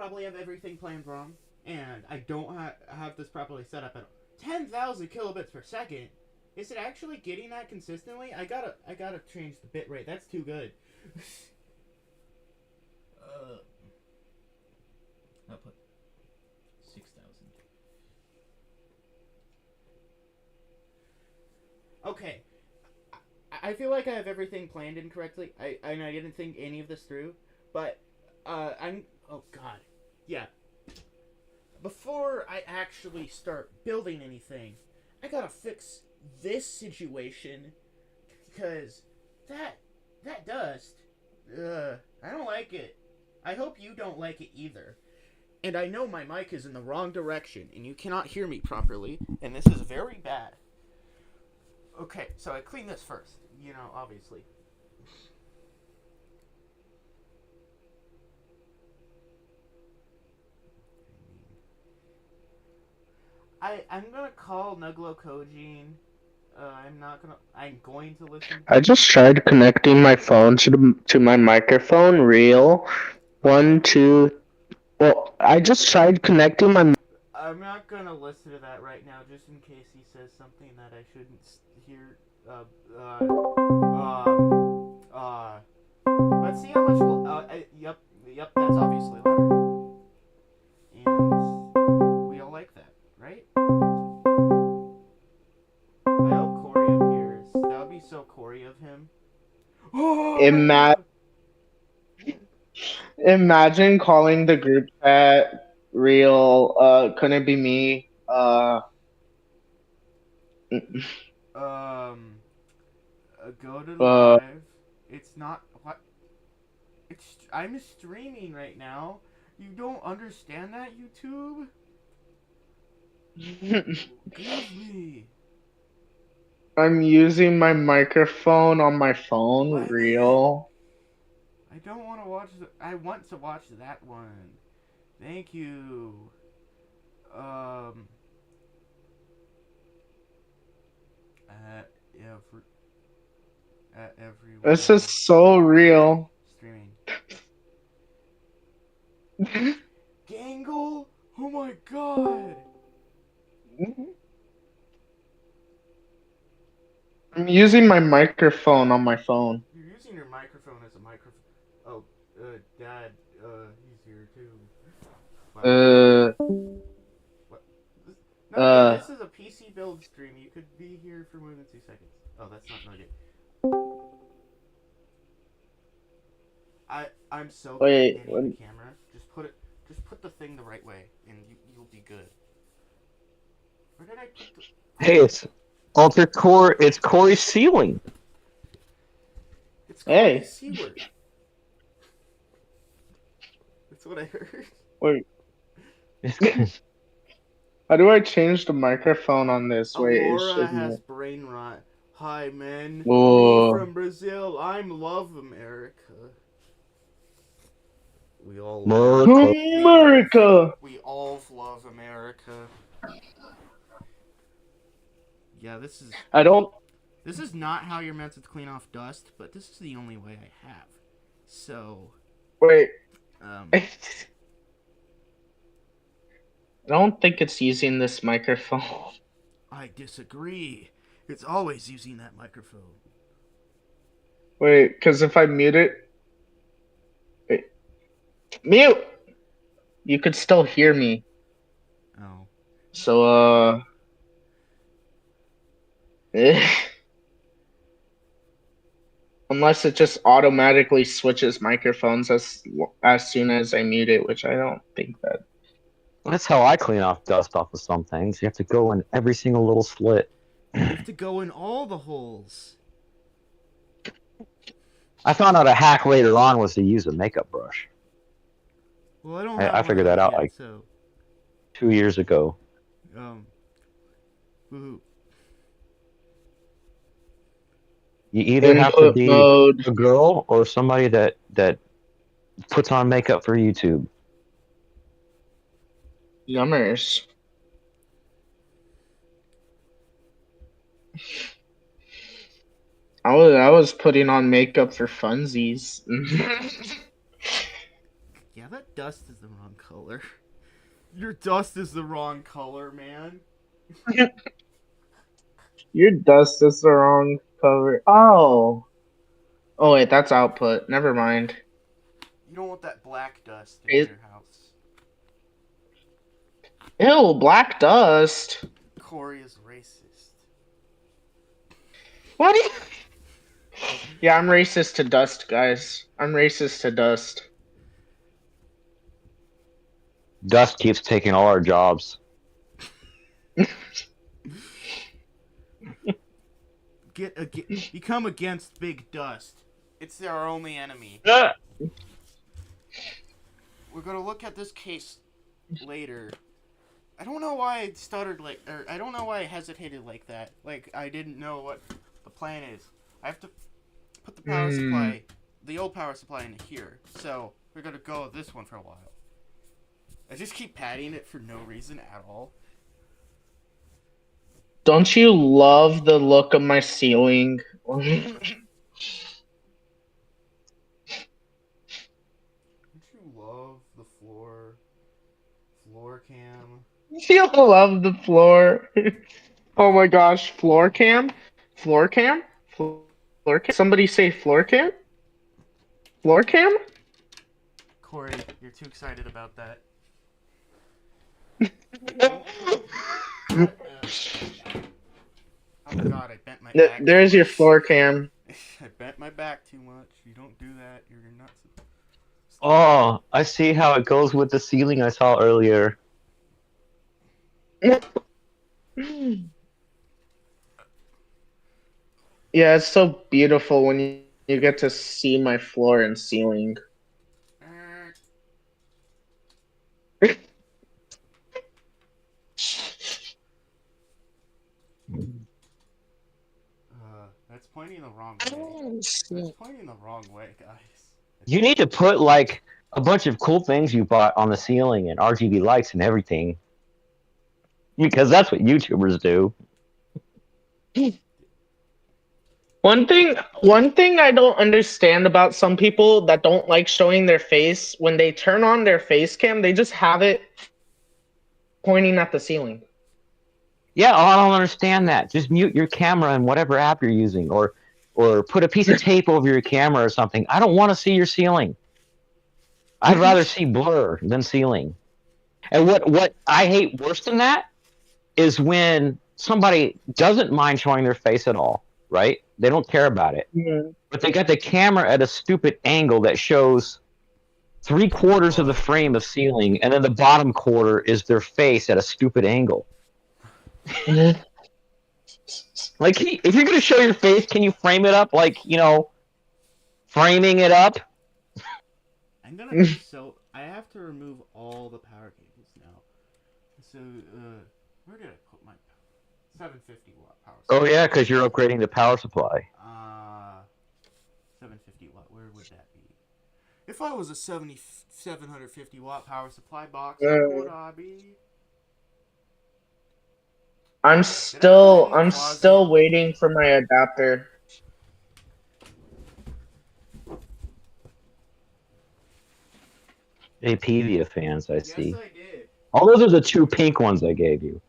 probably have everything planned wrong, and I don't have this properly set up at 10,000 kilobits per second. Is it actually getting that consistently? I gotta change the bit rate. That's too good. I'll put 6,000. Okay, I feel like I have everything planned incorrectly. I didn't think any of this through, but I'm. Oh God, yeah. Before I actually start building anything, I gotta fix this situation because that that dust. I don't like it. I hope you don't like it either. And I know my mic is in the wrong direction, and you cannot hear me properly, and this is very bad. Okay, so I clean this first. You know, obviously. I'm gonna call Nuglo Kojin. I'm not gonna. I'm going to listen. I just tried connecting my phone to my microphone. Real. Okay. One, two. Well, I just tried connecting my. I'm not gonna listen to that right now, just in case he says something that I shouldn't hear. Uh, uh. Let's see how much. Yep. That's obviously louder, and we all like that, right? I hope Corey appears. That would be so Corey of him. Ima- Oh! Imagine calling the group chat. Real. Couldn't be me. Um, go to Uh. live. It's not what. It's I'm streaming right now. You don't understand that, YouTube? Give me. I'm using my microphone on my phone. Let me in. Real. I don't want to watch the. I want to watch that one. Thank you. Um. At every. At This is everyone. so real. Streaming. Gangle? Oh my god! I'm using my microphone on my phone. You're using your microphone as a microphone. Oh, Dad, he's here too. Wow. Uh, What? Nugget, uh, this is a PC build stream. You could be here for more than 2 seconds. Oh, that's not Nugget. I'm so good at wait, panning the camera. Just put the thing the right way, and you'll be good. Where did I put the? Hey, it's Alter Core. It's Corey's ceiling. It's Corey hey, Seward. That's what I heard. wait, how do I change the microphone on this? Wait, it Aurora should has be. brain rot. Hi, men. Me Oh, from Brazil. I'm love America. We all love. America. America! We all love America. Yeah, I don't. this is not how you're meant to clean off dust, but this is the only way I have. So, Wait, um, I don't think it's using this microphone. I disagree. It's always using that microphone. Wait, because if I mute it. Wait, mute! You could still hear me. Oh. So, unless it just automatically switches microphones as soon as I mute it, which I don't think that. That's how I clean off dust off of some things. You have to go in every single little slit. You have to go in all the holes. I found out a hack later on was to use a makeup brush. Well, I don't I have one of figured that those out yet, like so 2 years ago. um, woohoo. You either have to Input be mode. a girl or somebody that puts on makeup for YouTube. Yummers. I was putting on makeup for funsies. Yeah, that dust is the wrong color. Your dust is the wrong color, man. Your dust is the wrong cover. Oh. Oh wait, that's output. Never mind. You don't want that black dust in It, your house. ew, black dust. Corey is racist. What? Yeah, I'm racist to dust, guys. I'm racist to dust. Dust keeps taking all our jobs. Become against big dust. It's our only enemy. Ah! We're gonna look at this case later. I don't know why I stuttered or I don't know why I hesitated like that. Like I didn't know what the plan is. I have to put the power supply, the old power supply, in here. So we're gonna go with this one for a while. I just keep patting it for no reason at all. Don't you love the look of my ceiling? Don't you love the floor cam? You love the floor. Oh my gosh, floor cam? Floor cam? Floor cam? Somebody say floor cam? Floor cam? Corey, you're too excited about that. Oh god, I bent my back too There's your much. floor cam. I bent my back too much. You don't do that. You're not. Oh, I see how it goes with the ceiling I saw earlier. Yeah, it's so beautiful when you get to see my floor and ceiling. That's pointing the wrong way. That's pointing the wrong way, guys. You need to put like a bunch of cool things you bought on the ceiling and RGB lights and everything. Because that's what YouTubers do. One thing I don't understand about some people that don't like showing their face, when they turn on their face cam, they just have it pointing at the ceiling. Yeah, I don't understand that. Just mute your camera in whatever app you're using, or put a piece of tape over your camera or something. I don't want to see your ceiling. I'd rather see blur than ceiling. And what I hate worse than that is when somebody doesn't mind showing their face at all, right? They don't care about it. Mhm. But they got the camera at a stupid angle that shows 3/4 of the frame of ceiling, and then the bottom quarter is their face at a stupid angle. Like, if you're gonna show your face, can you frame it up like, framing it up? I'm gonna be I have to remove all the power cables now. So, where did I put my 750 watt power supply? Oh yeah, because you're upgrading the power supply. 750 watt. Where would that be? If I was a 750 watt power supply box, where would I be? I'm Did I put it in the I'm closet? still waiting for my adapter. APVia fans, I Yes, see. I did. All those are the two pink ones I gave you.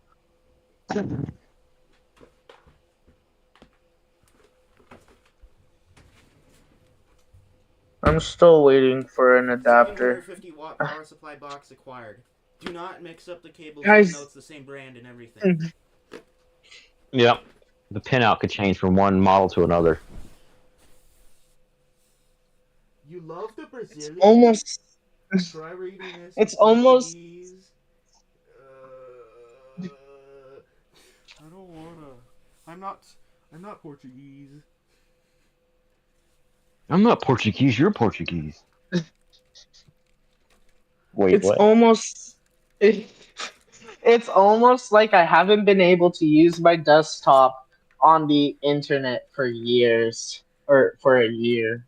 I'm still waiting for an adapter. 750 watt power supply box acquired. Do not mix up the cables Guys. even though it's the same brand and everything. Yep. The pinout could change from one model to another. You love the Brazilian? Almost. Try reading this. It's in almost. Portuguese. I don't wanna. I'm not Portuguese. I'm not Portuguese, you're Portuguese. Wait, It's what? almost. It's almost like I haven't been able to use my desktop on the internet for years, or for a year.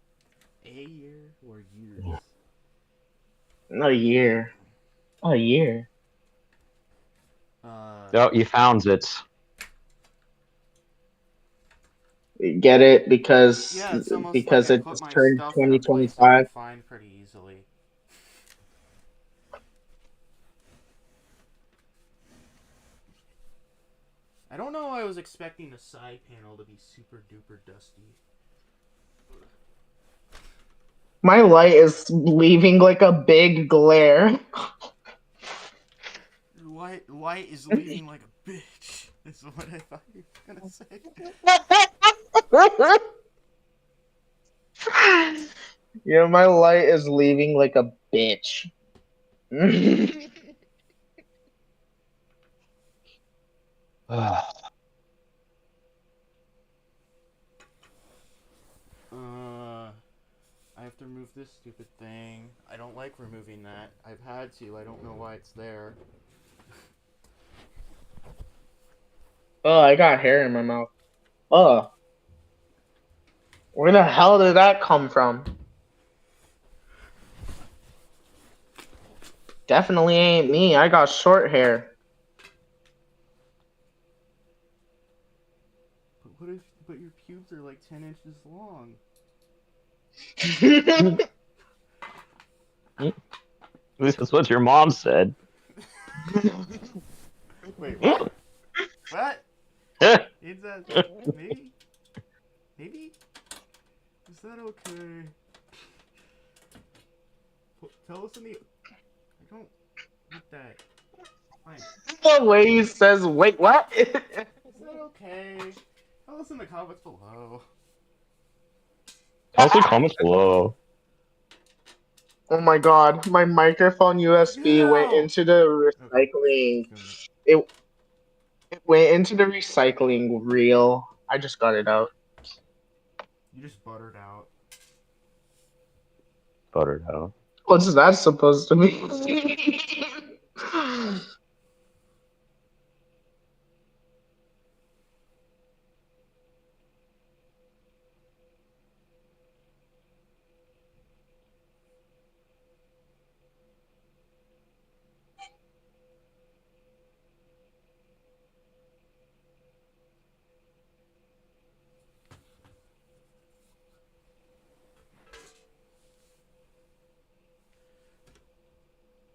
A year or years? A year. A year. Oh, you found it. Get it Yeah, it's almost like because I it put just my turned stuff in a place I 2025. can find pretty easily. expecting a side panel to be super duper dusty. My light is leaving like a big glare. Light is leaving like a bitch. Is what I thought you were gonna say. Yeah, my light is leaving like a bitch. I have to remove this stupid thing. I don't like removing that. I've had to. I don't know why it's there. Oh, I got hair in my mouth. Oh, where the hell did that come from? Definitely ain't me. I got short hair. But your pubes are like 10 inches long. This is what your mom said. Wait, what? What? Is that maybe? Maybe? Is that okay? Tell us in the. I don't get that. Fine. The way he says, wait, what? Is that okay? Tell us in the comments below. Also, comments below. Oh my god, my microphone USB went No! into the recycling. It went into the recycling reel. I just got it out. You just buttered out. Buttered out. What's that supposed to mean?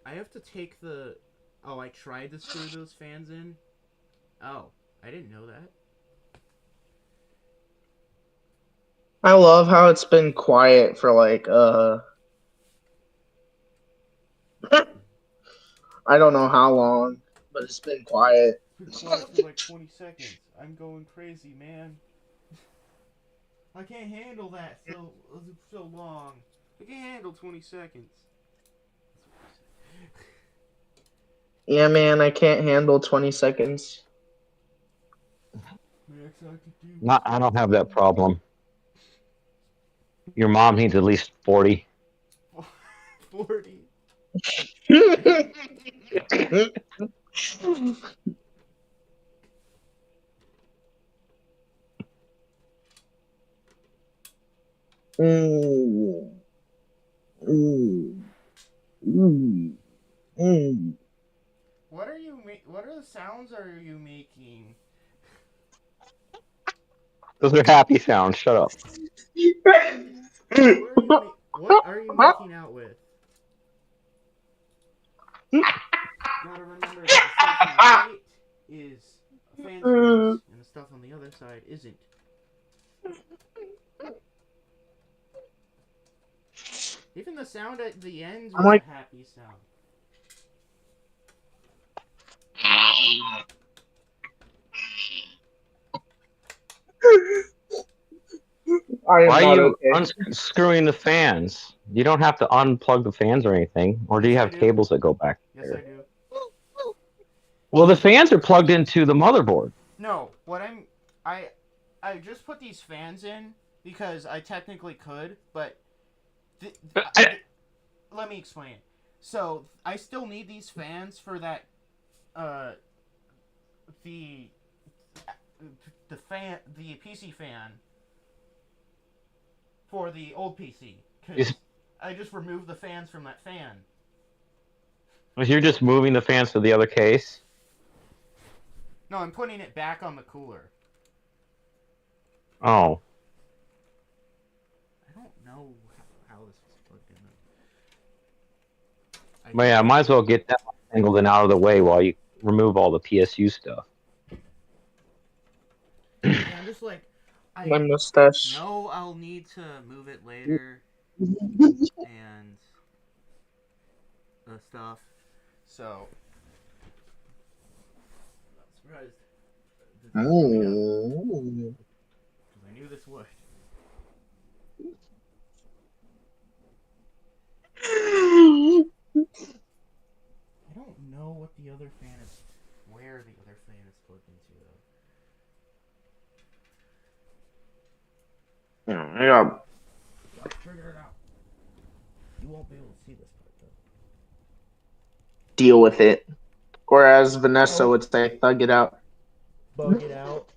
I have to take the. Oh, I tried to screw those fans in. Oh, I didn't know that. I love how it's been quiet for like I don't know how long, but it's been quiet. It's been quiet for like 20 seconds. I'm going crazy, man. I can't handle that so long. I can't handle 20 seconds. Yeah, man, I can't handle 20 seconds. Max, I could do. I don't have that problem. Your mom needs at least 40. 40. Mm. Mm. Mm. Mm. What are you What are the sounds are you making? Those are happy sounds. Shut up. What are you making out with? Gotta remember that the stuff on the right is fan screws, and the stuff on the other side isn't. Even the sound at the end I'm was like, a happy sound. I am Why are not you okay. unscrewing the fans? You don't have to unplug the fans or anything. Or do you Yes, I have do. cables that go back Yes, there? I do. Well, the fans are plugged into the motherboard. No, I just put these fans in because I technically could, but let me explain. So I still need these fans for that. The the PC fan for the old PC because I just removed the fans from that fan. You're just moving the fans to the other case? No, I'm putting it back on the cooler. Oh. I don't know how this is plugged in. But yeah, might as well get that angled and out of the way while you remove all the PSU stuff. My mustache. know I'll need to move it later and stuff. So, I'm not surprised that this is coming up Mm. because I knew this would. I don't know what the other fan is, where the other fan is plugged into though. I got Let's figure it out. You won't be able to see this part though. deal with it. Or as Vanessa Oh, would say, thug it out. bug it out.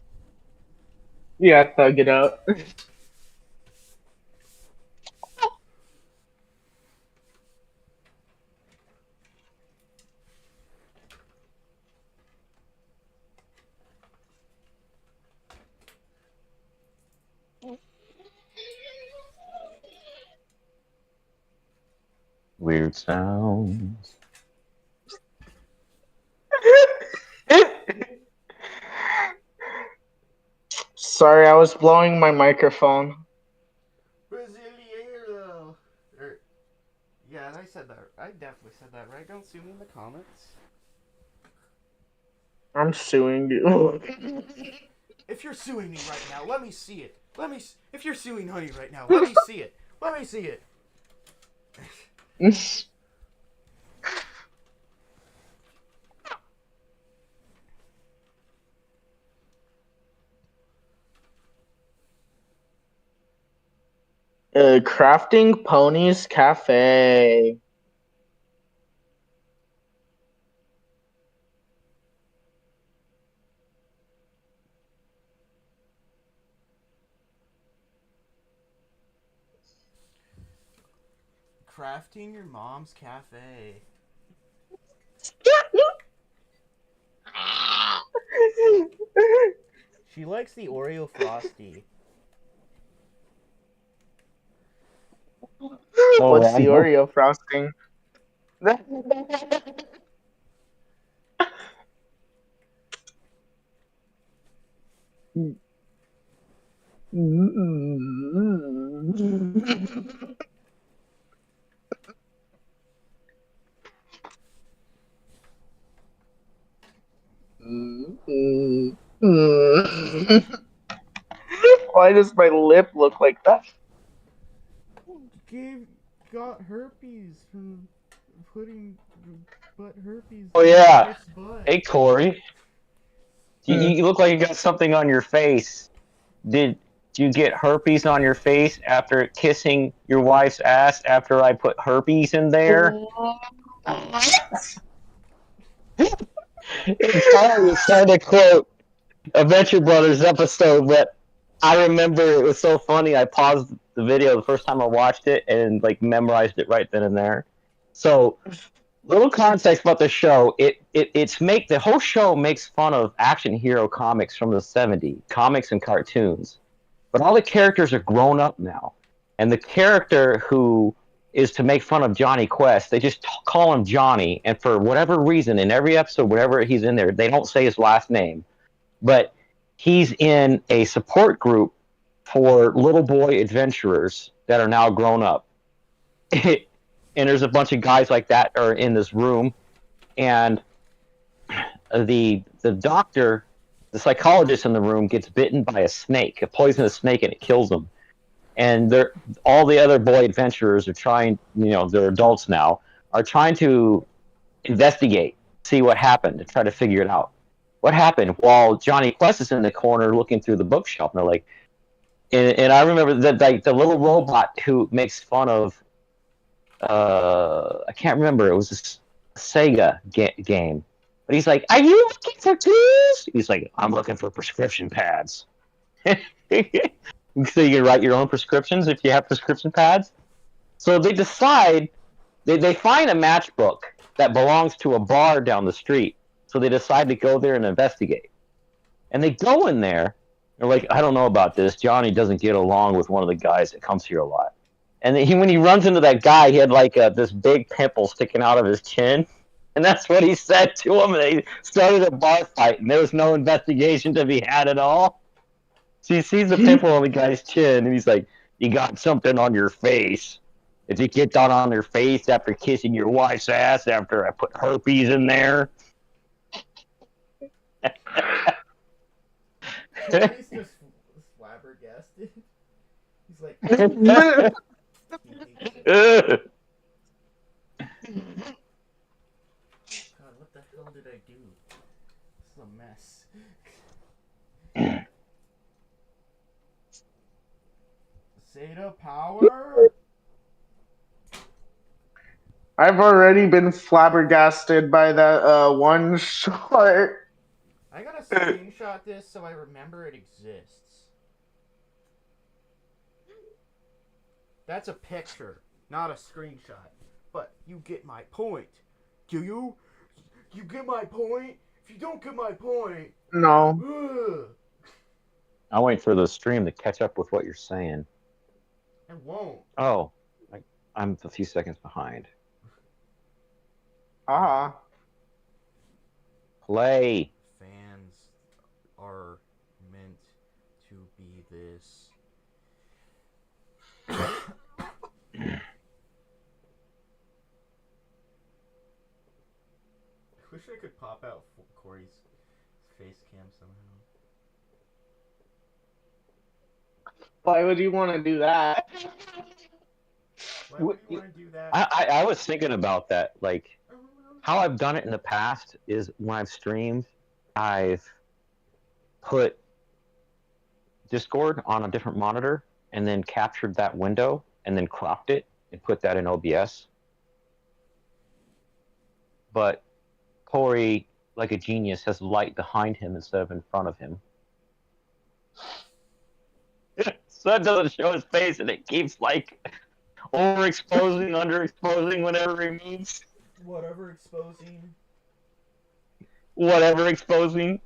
Yeah, thug it out. Weird sounds. Sorry, I was blowing my microphone. Brasileiro. Yeah, and I said that. I definitely said that right. Don't sue me in the comments. I'm suing you. If you're suing me right now, let me see it. If you're suing Honey right now, let me see it. Let me see it. Crafting Ponies Cafe. Crafting your mom's cafe. She likes the Oreo Frosty. What's the Randall. Oreo frosting? Why does my lip look like that? Got herpes from putting butt herpes Oh in yeah. wife's butt. Hey Corey, you look like you got something on your face. Did you get herpes on your face after kissing your wife's ass after I put herpes in there? Entirely trying to quote a Venture Brothers episode, but I remember it was so funny. I paused the video the first time I watched it and like memorized it right then and there. So, little context about the show. The whole show makes fun of action hero comics from the '70s, comics and cartoons. But all the characters are grown up now, and the character who is to make fun of Johnny Quest, they just call him Johnny, and for whatever reason, in every episode, whenever he's in there, they don't say his last name, but he's in a support group for little boy adventurers that are now grown up. And there's a bunch of guys like that are in this room, and the doctor, the psychologist in the room, gets bitten by a snake, a poisonous snake, and it kills him. And they're all the other boy adventurers are trying, they're adults now, are trying to investigate, see what happened, and try to figure it out. What happened? While Johnny Quest is in the corner looking through the bookshelf, and they're like, and I remember that like the little robot who makes fun of, I can't remember, it was a Sega game, but he's like, "Are you looking for tools?" He's like, "I'm looking for prescription pads." So you can write your own prescriptions if you have prescription pads. So they decide, they find a matchbook that belongs to a bar down the street. So they decide to go there and investigate. And they go in there. They're like, "I don't know about this. Johnny doesn't get along with one of the guys that comes here a lot." And when he runs into that guy, he had like this big pimple sticking out of his chin. And that's what he said to him. And they started a bar fight, and there was no investigation to be had at all. So he sees the pimple on the guy's chin, and he's like, "You got something on your face. Did you get that on your face after kissing your wife's ass after I put herpes in there?" Corey's just flabbergasted. He's like, he hates it. God, what the hell did I do? This is a mess. Zeta power? I've already been flabbergasted by that one shot. I gotta screenshot this so I remember it exists. That's a picture, not a screenshot. But you get my point. Do you? You get my point? If you don't get my point... No. Ugh, I'll wait for the stream to catch up with what you're saying. I won't. Oh, I'm a few seconds behind. Ah. Play. Fans are meant to be this. I wish I could pop out Corey's face cam somehow. Why would you want to do that? Why would you want to do that? I was thinking about that. Like, how I've done it in the past is when I've streamed, I've put Discord on a different monitor and then captured that window and then cropped it and put that in OBS. But Corey, like a genius, has light behind him instead of in front of him. So it doesn't show his face and it keeps like overexposing, underexposing whenever he moves. Whatever exposing. Whatever exposing.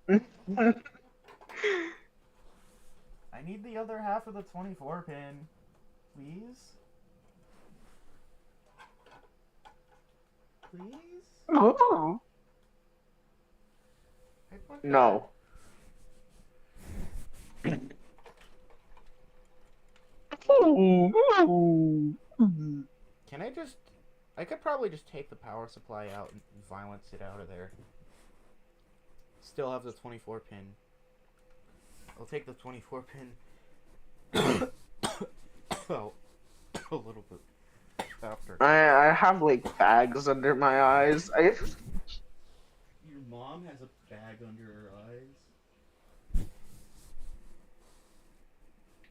I need the other half of the 24 pin. Please? Please? Oh. No. Can I just... I could probably just take the power supply out and violence it out of there. Still have the 24 pin. I'll take the 24 pin. Oh, a little bit after. I have like bags under my eyes. Your mom has a bag under her eyes?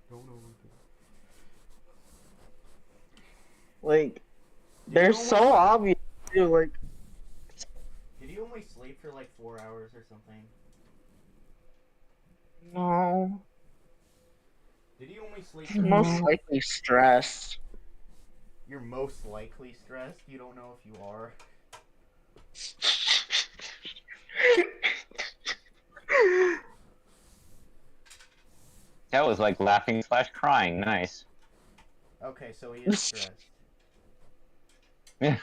Don't know what Like, they're so obvious too. Like, did you only sleep for like 4 hours or something? no. Did you only sleep He's most likely stressed. You're most likely stressed? You don't know if you are? That was like laughing / crying. Nice. Okay, so he is stressed. I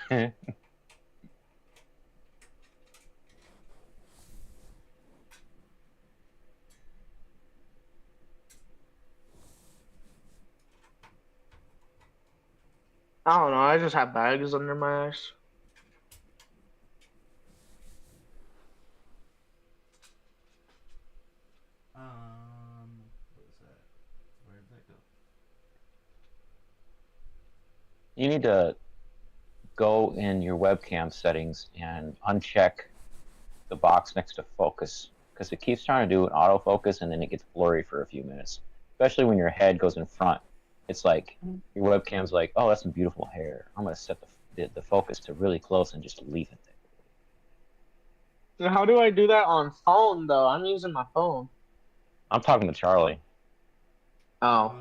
don't know. I just have bags under my eyes. What was that? Where did that go? You need to go in your webcam settings and uncheck the box next to focus, because it keeps trying to do an autofocus and then it gets blurry for a few minutes, especially when your head goes in front. It's like your webcam's like, oh, that's some beautiful hair. I'm going to set the focus to really close and just leave it there. So how do I do that on phone though? I'm using my phone. I'm talking to Charlie. Oh.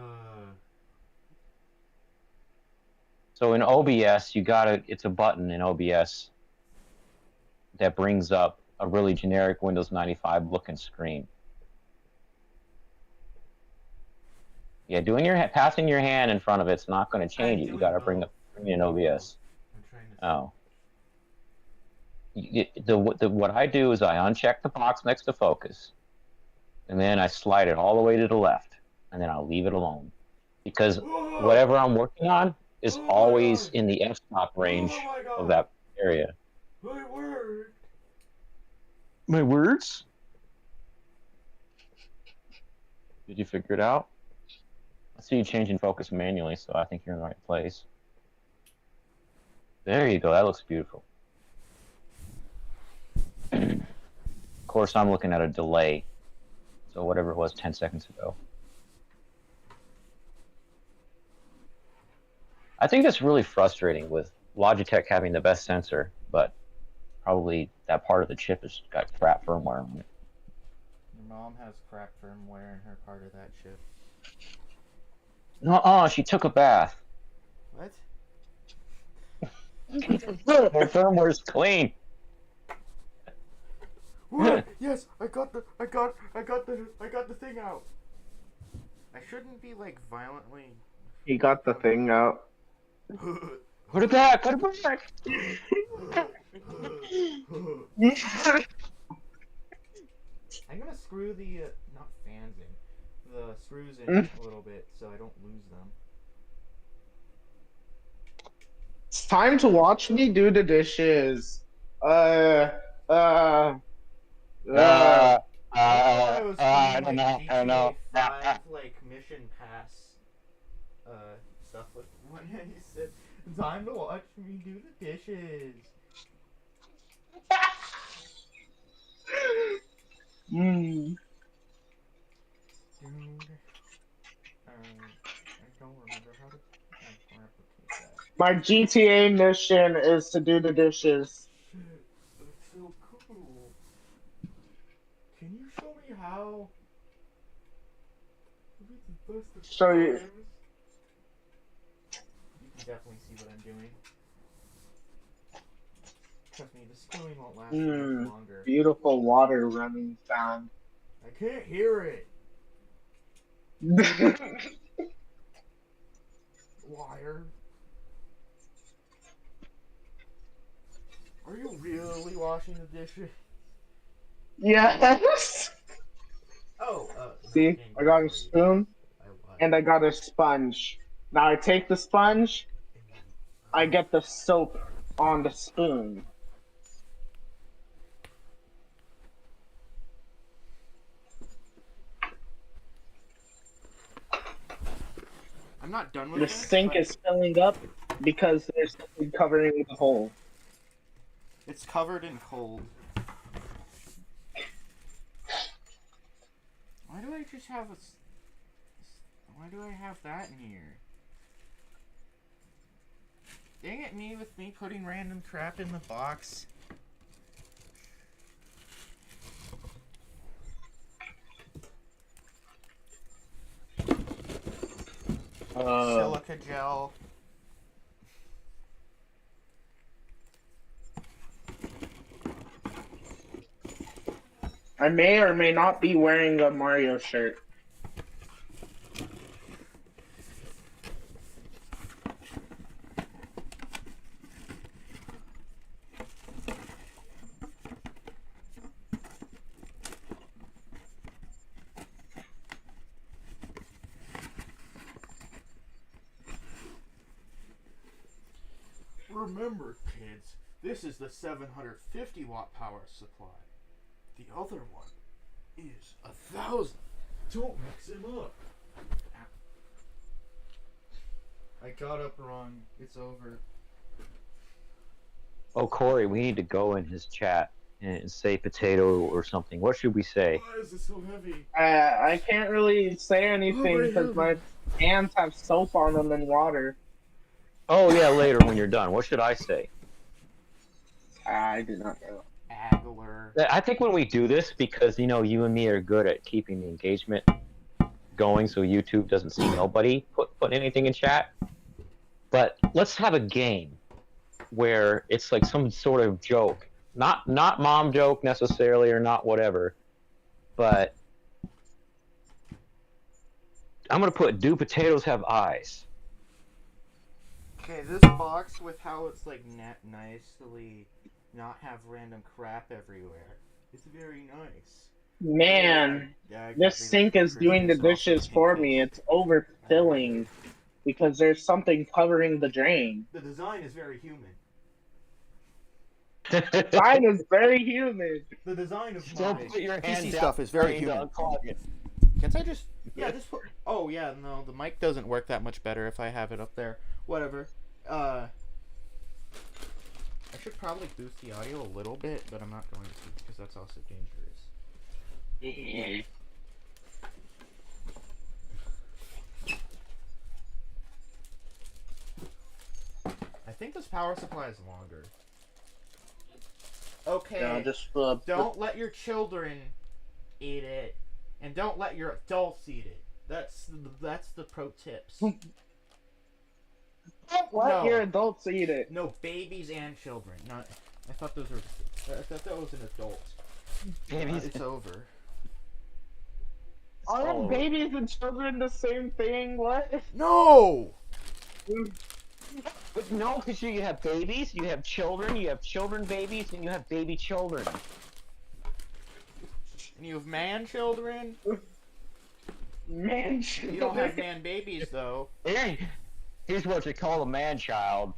So in OBS, it's a button in OBS that brings up a really generic Windows 95 looking screen. Yeah, passing your hand in front of it's not going to change it. You got to bring in OBS. I'm trying to Oh. What I do is I uncheck the box next to focus, and then I slide it all the way to the left, and then I'll leave it alone. Because Whoa! whatever I'm working on is Oh my always god! in the f-stop Oh range my of god! that area. My word! My words? Did you figure it out? I see you changing focus manually, so I think you're in the right place. There you go. That looks beautiful. Of course, I'm looking at a delay. So whatever it was 10 seconds ago. I think that's really frustrating with Logitech having the best sensor, but probably that part of the chip has got crap firmware on it. Your mom has crap firmware in her part of that chip. No, she took a bath. What? Her firmware's clean. What? Yes, I got the thing out. I shouldn't be like violently. He got the thing out. Put it back. Put it back. I'm gonna screw the not fans in, the screws in a little bit so I don't lose them. It's time to watch me do the dishes. Uh, uh, uh. I was I playing don't like know. I don't know. GTA 5 like mission pass stuff with when he said time to watch me do the dishes. Dude, I don't remember how to replicate that. My GTA mission is to do the dishes. Shit, that's so cool. Can you show me how? Show you. You can definitely see what I'm doing. Trust me, the screwing won't last much longer. Beautiful water running sound. I can't hear it. Liar. Are you really washing the dishes? Yes. Oh, See, I got a spoon and I got a sponge. Now I take the sponge, I get the soap on the spoon. I'm not done with The this. sink is filling up because there's something covering the hole. It's covered in cold. Why do I just have why do I have that in here? Dang it, me with me putting random crap in the box. Silica gel. I may or may not be wearing a Mario shirt. Remember, kids, this is the 750 watt power supply. The other one is 1,000. Don't mix them up. I got up wrong. It's over. Oh, Corey, we need to go in his chat and say potato or something. What should we say? Why is it so heavy? I can't really say anything because my hands have soap on them and water. Oh, yeah, later when you're done. What should I say? I do not know. Agler. I think when we do this, because, you know, you and me are good at keeping the engagement going so YouTube doesn't see nobody put anything in chat. But let's have a game where it's like some sort of joke. Not mom joke necessarily or not whatever, but I'm going to put, do potatoes have eyes? Okay, this box with how it's like nicely not have random crap everywhere. It's very nice. Man, Yeah, this exactly. sink The is doing the Christmas sauce on the dishes for me. pancakes. It's overfilling because there's something covering the drain. The design is very human. Mine is very humid. The design of Don't my put your hand PC down stuff is very to human. unclog it. Can't I just... Yeah, just put... Oh, yeah, no, the mic doesn't work that much better if I have it up there. Whatever. I should probably boost the audio a little bit, but I'm not going to because that's also dangerous. I think this power supply is longer. Okay. No, just don't let your children eat it, and don't let your adults eat it. That's the pro tips. Don't let your adults eat it. No, babies and children. Not. I thought those were. I thought that was an adult. Babies. It's over. Aren't babies and children the same thing? What? No. But no, because you have babies, you have children babies, and you have baby children. And you have man children. Man children. You don't have man babies though. Here's what you call a man child.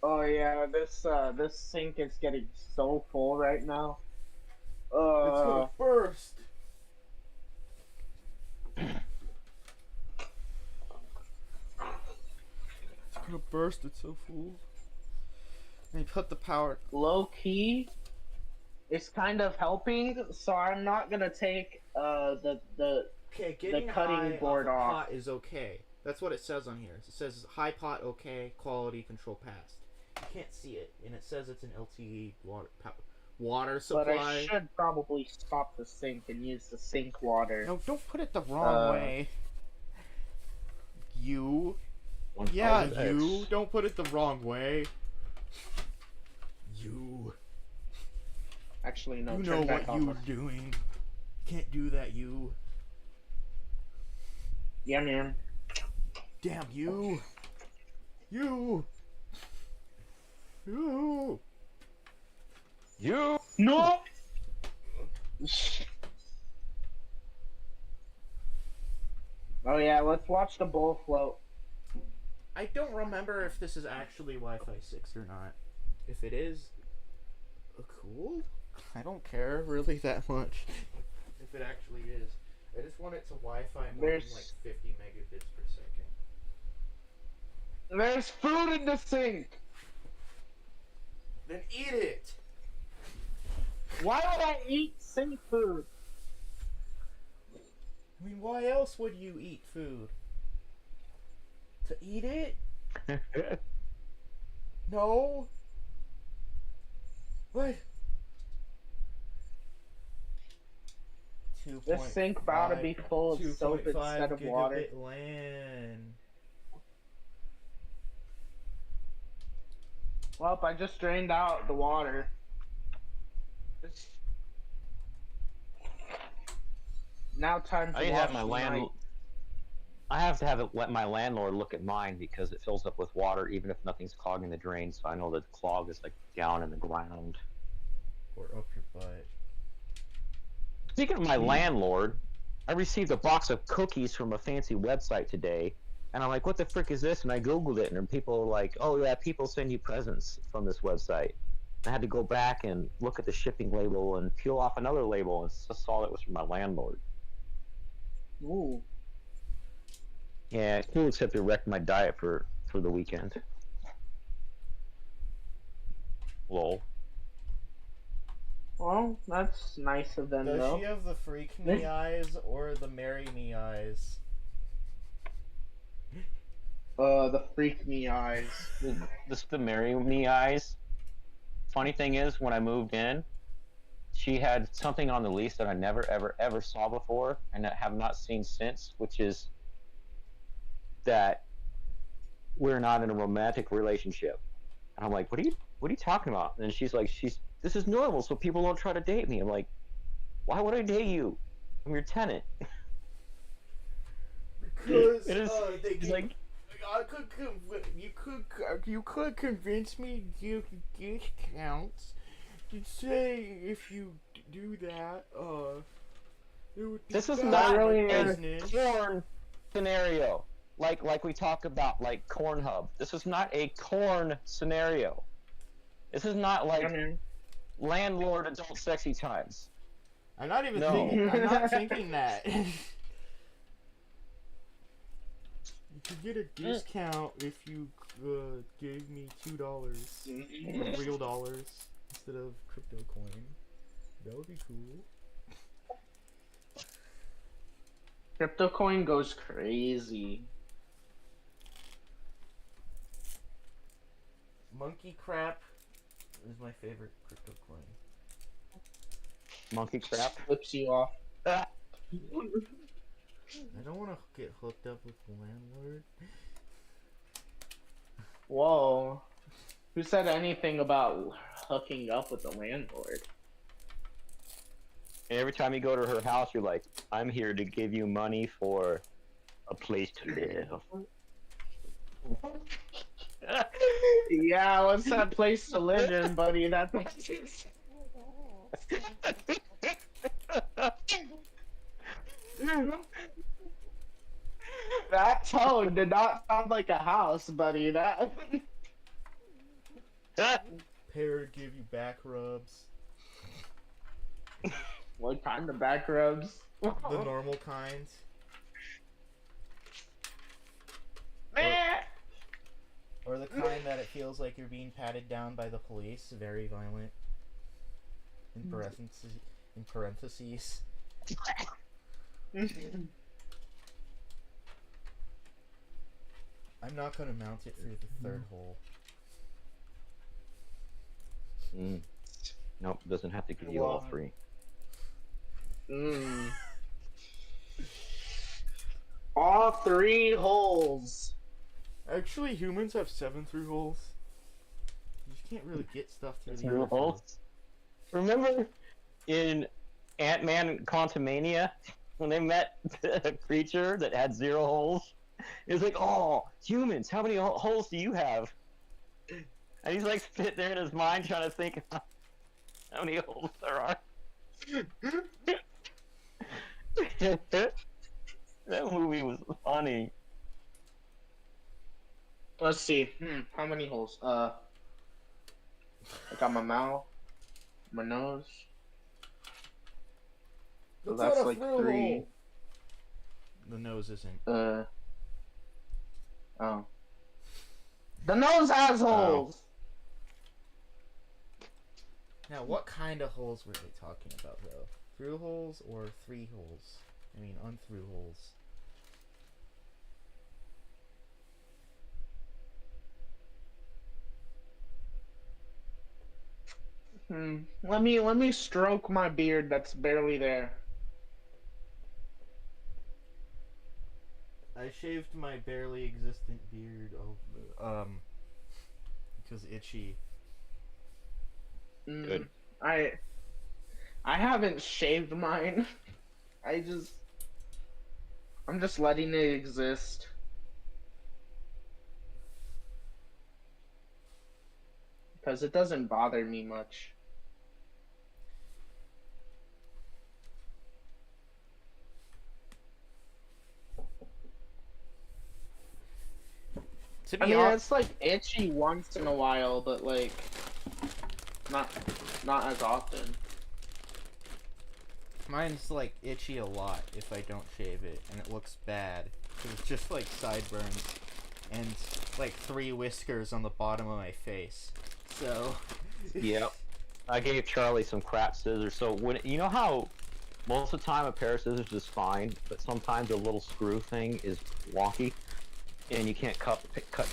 Oh yeah, this sink is getting so full right now. It's gonna burst. It's gonna burst. It's so full. And you put the power. Low key, it's kind of helping, so I'm not gonna take the Okay, getting cutting high board off a off. pot is okay. That's what it says on here. It says high pot okay, quality control passed. You can't see it, and it says it's an LTE water supply. But I should probably stop the sink and use the sink water. No, don't put it the wrong way. You. Yeah, you. Don't put it the wrong way. You. Actually, no. You turn know back what on you're doing. Can't do that, you. Yeah, man. Damn you. You. You. You. No. Oh yeah, let's watch the bowl float. I don't remember if this is actually Wi-Fi 6 or not. If it is, cool. I don't care really that much. If it actually is. I just want it to Wi-Fi more than like 50 megabits per second. There's food in the sink. Then eat it! Why would I eat sink food? I mean, why else would you eat food? To eat it? No? What? This sink about to be full of soap instead of water. LAN. Well, I just drained out the water. Now time to have wash my the land. night. I have to have it let my landlord look at mine because it fills up with water even if nothing's clogging the drain, so I know that the clog is like down in the ground. Or up your butt. Speaking of my landlord, I received a box of cookies from a fancy website today, and I'm like, what the frick is this? And I googled it, and people were like, oh yeah, people send you presents from this website. I had to go back and look at the shipping label and peel off another label and saw it was from my landlord. Ooh. Yeah, cool, except it wrecked my diet for the weekend. Lol. Well, that's nice of them, Does though. she have the freak me eyes or the marry me eyes? The freak me eyes. This the marry me eyes. Funny thing is, when I moved in, she had something on the lease that I never ever saw before and that I have not seen since, which is that we're not in a romantic relationship. And I'm like, what are you talking about? And she's like, this is normal, so people don't try to date me. I'm like, why would I date you? I'm your tenant. Because it's like you could convince me to give discounts. You'd say if you do that, it would be This is bad not for really my a business. corn scenario. Like we talk about, like Cornhub. This is not a corn scenario. This is not I like mean, landlord adult sexy times. I'm not even No. thinking. I'm not thinking that. You could get a discount if you gave me $2, real dollars, instead of crypto coin. That would be cool. crypto coin goes crazy. Monkey crap is my favorite crypto coin. Monkey crap. Flips you off. Ah. I don't want to get hooked up with the landlord. Whoa. Who said anything about hooking up with the landlord? And every time you go to her house, you're like, I'm here to give you money for a place to live. Yeah, what's that place to live in, buddy? That that tone did not sound like a house, buddy. That Pair give you back rubs. what kind of back rubs? The normal kinds. Man. Or the kind that it feels like you're being patted down by the police. Very violent. In parentheses. I'm not gonna mount it through the third hole. Nope, doesn't have to give you all three. All 3 holes. Actually, humans have 7 through holes. You just can't really get stuff to the Through other holes? Remember in Ant-Man Quantumania when they met a creature that had 0 holes? It was like, oh, humans, how many holes do you have? And he's like sitting there in his mind trying to think how many holes there are. That movie was funny. Let's see. How many holes? I got my mouth, my nose. So that's like 3. hole. The nose isn't. Oh. The nose has holes. Now, what kind of holes were they talking about, though? Through holes or 3 holes? I mean, unthrough holes. Let me stroke my beard that's barely there. I shaved my barely existent beard, because itchy. Good. I haven't shaved mine. I'm just letting it exist. Because it doesn't bother me much. To I be mean, honest, it's like itchy once in a while, but like not as often. mine's like itchy a lot if I don't shave it, and it looks bad. 'Cause it's just like sideburns and like 3 whiskers on the bottom of my face. So. Yep. I gave Charlie some crap scissors. So when you know how most of the time a pair of scissors is fine, but sometimes a little screw thing is wonky, and you can't cut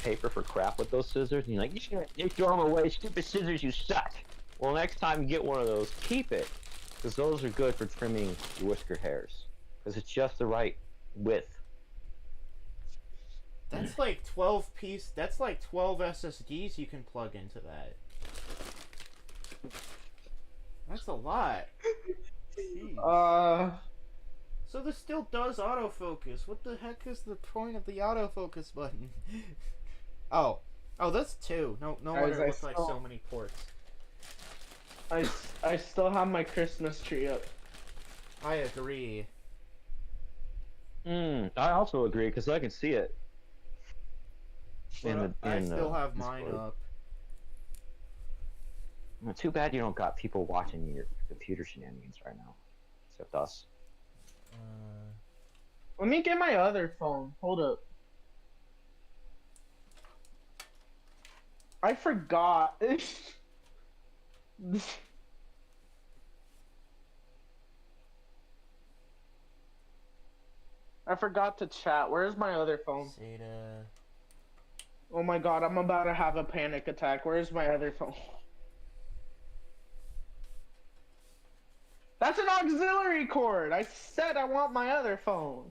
paper for crap with those scissors. And you're like, you throw them away, stupid scissors, you suck. Well, next time you get one of those, keep it, because those are good for trimming your whisker hairs, because it's just the right width. That's like 12 piece. That's like 12 SSDs you can plug into that. That's a lot. Jeez. So this still does autofocus. What the heck is the point of the autofocus button? Oh. Oh, that's 2. No Guys, wonder it looks like so many ports. I still have my Christmas tree up. I agree. I also agree because I can see it. But I still have mine up. Too bad you don't got people watching your computer shenanigans right now, except us. Let me get my other phone. Hold up. I forgot. I forgot to chat. Where's my other phone? Zeta. Oh my god, I'm about to have a panic attack. Where's my other phone? That's an auxiliary cord! I said I want my other phone.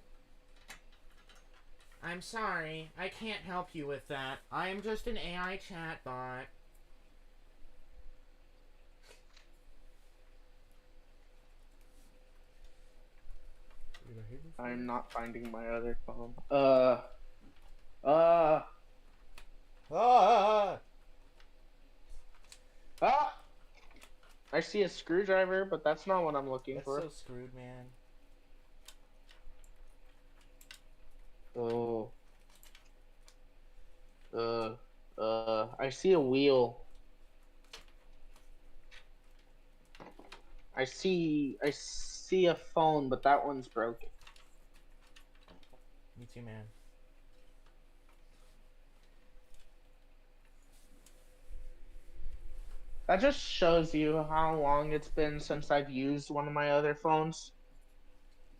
I'm sorry. I can't help you with that. I am just an AI chatbot. I'm not finding my other phone. Ah! Ah! I see a screwdriver, but that's not what I'm looking That's for. so screwed, man. Oh. I see a wheel. I see a phone, but that one's broken. Me too, man. That just shows you how long it's been since I've used one of my other phones.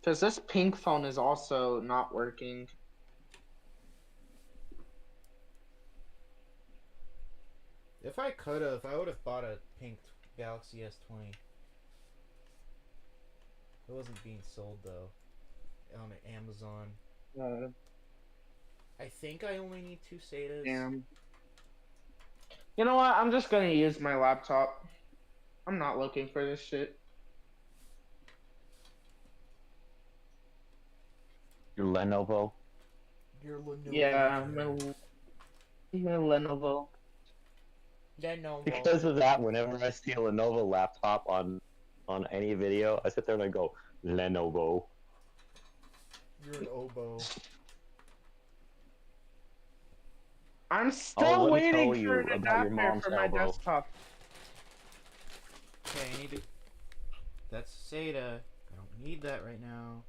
Because this pink phone is also not working. If I could have, I would have bought a pink Galaxy S20. It wasn't being sold though on Amazon. I think I only need 2 SATAs. Damn. You know what? I'm just gonna use my laptop. I'm not looking for this shit. Your Lenovo. Your Lenovo. Yeah, my Lenovo. Lenovo. Because of that, whenever I see a Lenovo laptop on any video, I sit there and I go, Lenovo. You're an oboe. I'm Oh, still let me waiting tell for you an about your adapter mom's for my elbow. desktop. Okay, I need to... That's SATA. I don't need that right now.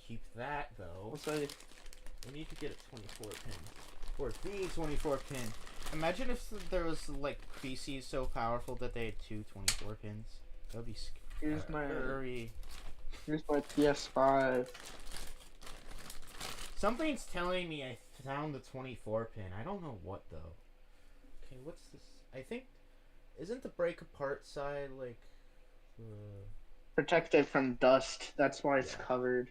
Keep that, though. We need to get a 24 pin. Or the 24 pin. Imagine if there was, like, PCs so powerful that they had 2 24 pins. That would be scary. Here's my PS5. Something's telling me I found the 24 pin. I don't know what, though. Okay, what's this? I think... Isn't the break apart side, like... Protected from dust. That's why it's covered.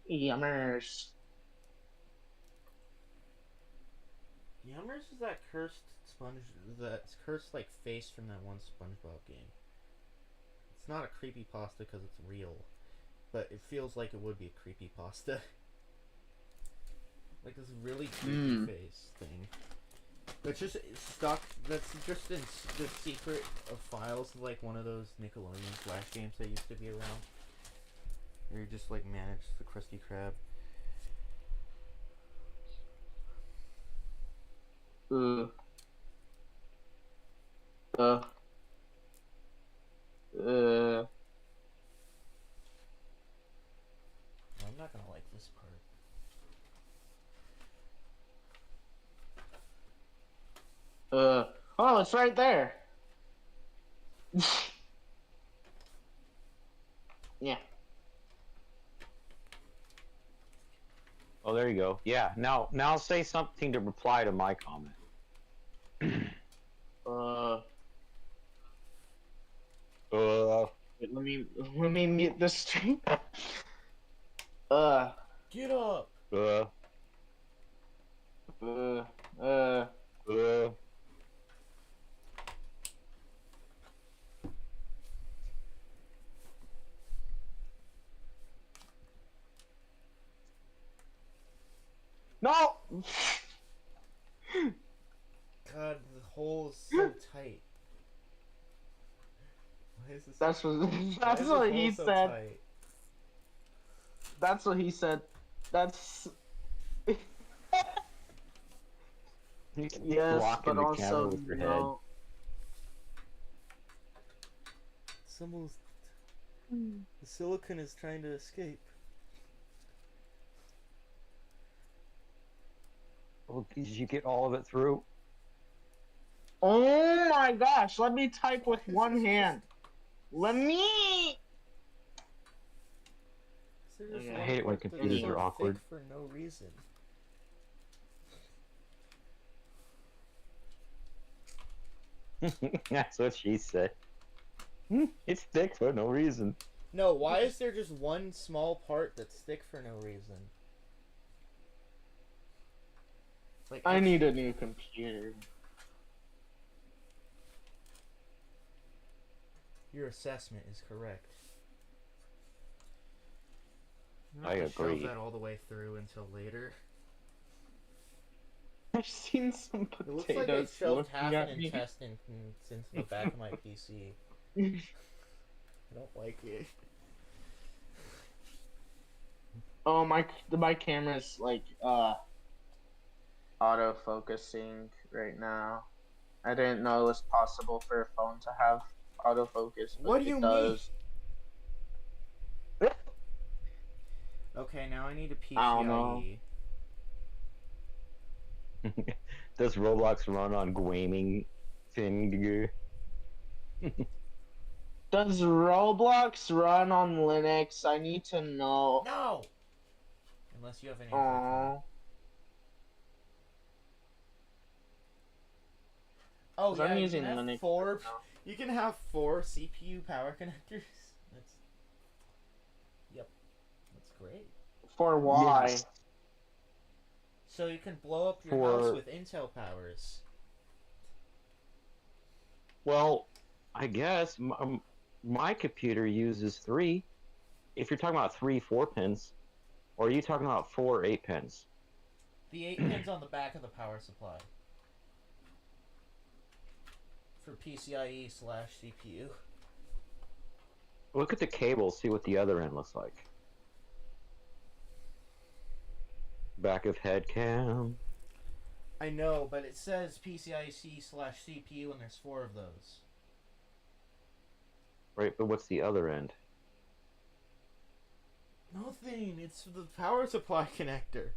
Yummers. Yummers is that cursed sponge... That cursed, like, face from that one SpongeBob game. It's not a creepypasta because it's real. But it feels like it would be a creepypasta. Like this really creepy face thing. That's just stuck. That's just in the secret of files of like one of those Nickelodeon Flash games that used to be around. Where you just like manage the Krusty Krab. I'm not gonna like this part. Oh, it's right there. Yeah. Oh, there you go. Yeah. Now say something to reply to my comment. Wait, let me mute the stream. Get up. No! God, the hole is so tight. Why is this? That's what Why that's is this what hole he so said. tight? That's what he said. That's You keep yes, blocking but the camera also with your head. no. It's almost. The silicon is trying to escape. Oh, did you get all of it through? Oh my gosh, let me type with Why is one this hand. Let me Is there just Okay. I one hate it when part that's computers so are awkward. thick for no reason? That's what she said. It's thick for no reason. No, why is there just one small part that's thick for no reason? Like I need a new computer. Your assessment is correct. I'm I not gonna shove agree. that all the way through until later. I've seen some It looks like I potatoes shoved half looking an at me. intestine into the back of my PC. I don't like it. Oh my camera's like auto focusing right now. I didn't know it was possible for a phone to have autofocus, but What do it you does. Okay, now I need a I don't know. PCIe. Does Roblox run on gaming thing? Does Roblox run on Linux? I need to know. No! Unless you have an Android account. Aww. Oh 'Cause yeah, I'm you using can have Linux four. right now. You can have 4 CPU power connectors. That's. Yep, that's great. For why? Yes. So you can blow up your For- house with Intel powers. Well, I guess my computer uses 3. If you're talking about 3 4 pins, or are you talking about 4 8 pins? The 8 pins on the back of the power supply. For PCIe slash CPU. Look at the cable, see what the other end looks like. Back of head cam. I know, but it says PCIe slash CPU and there's 4 of those. Right, but what's the other end? Nothing. It's the power supply connector.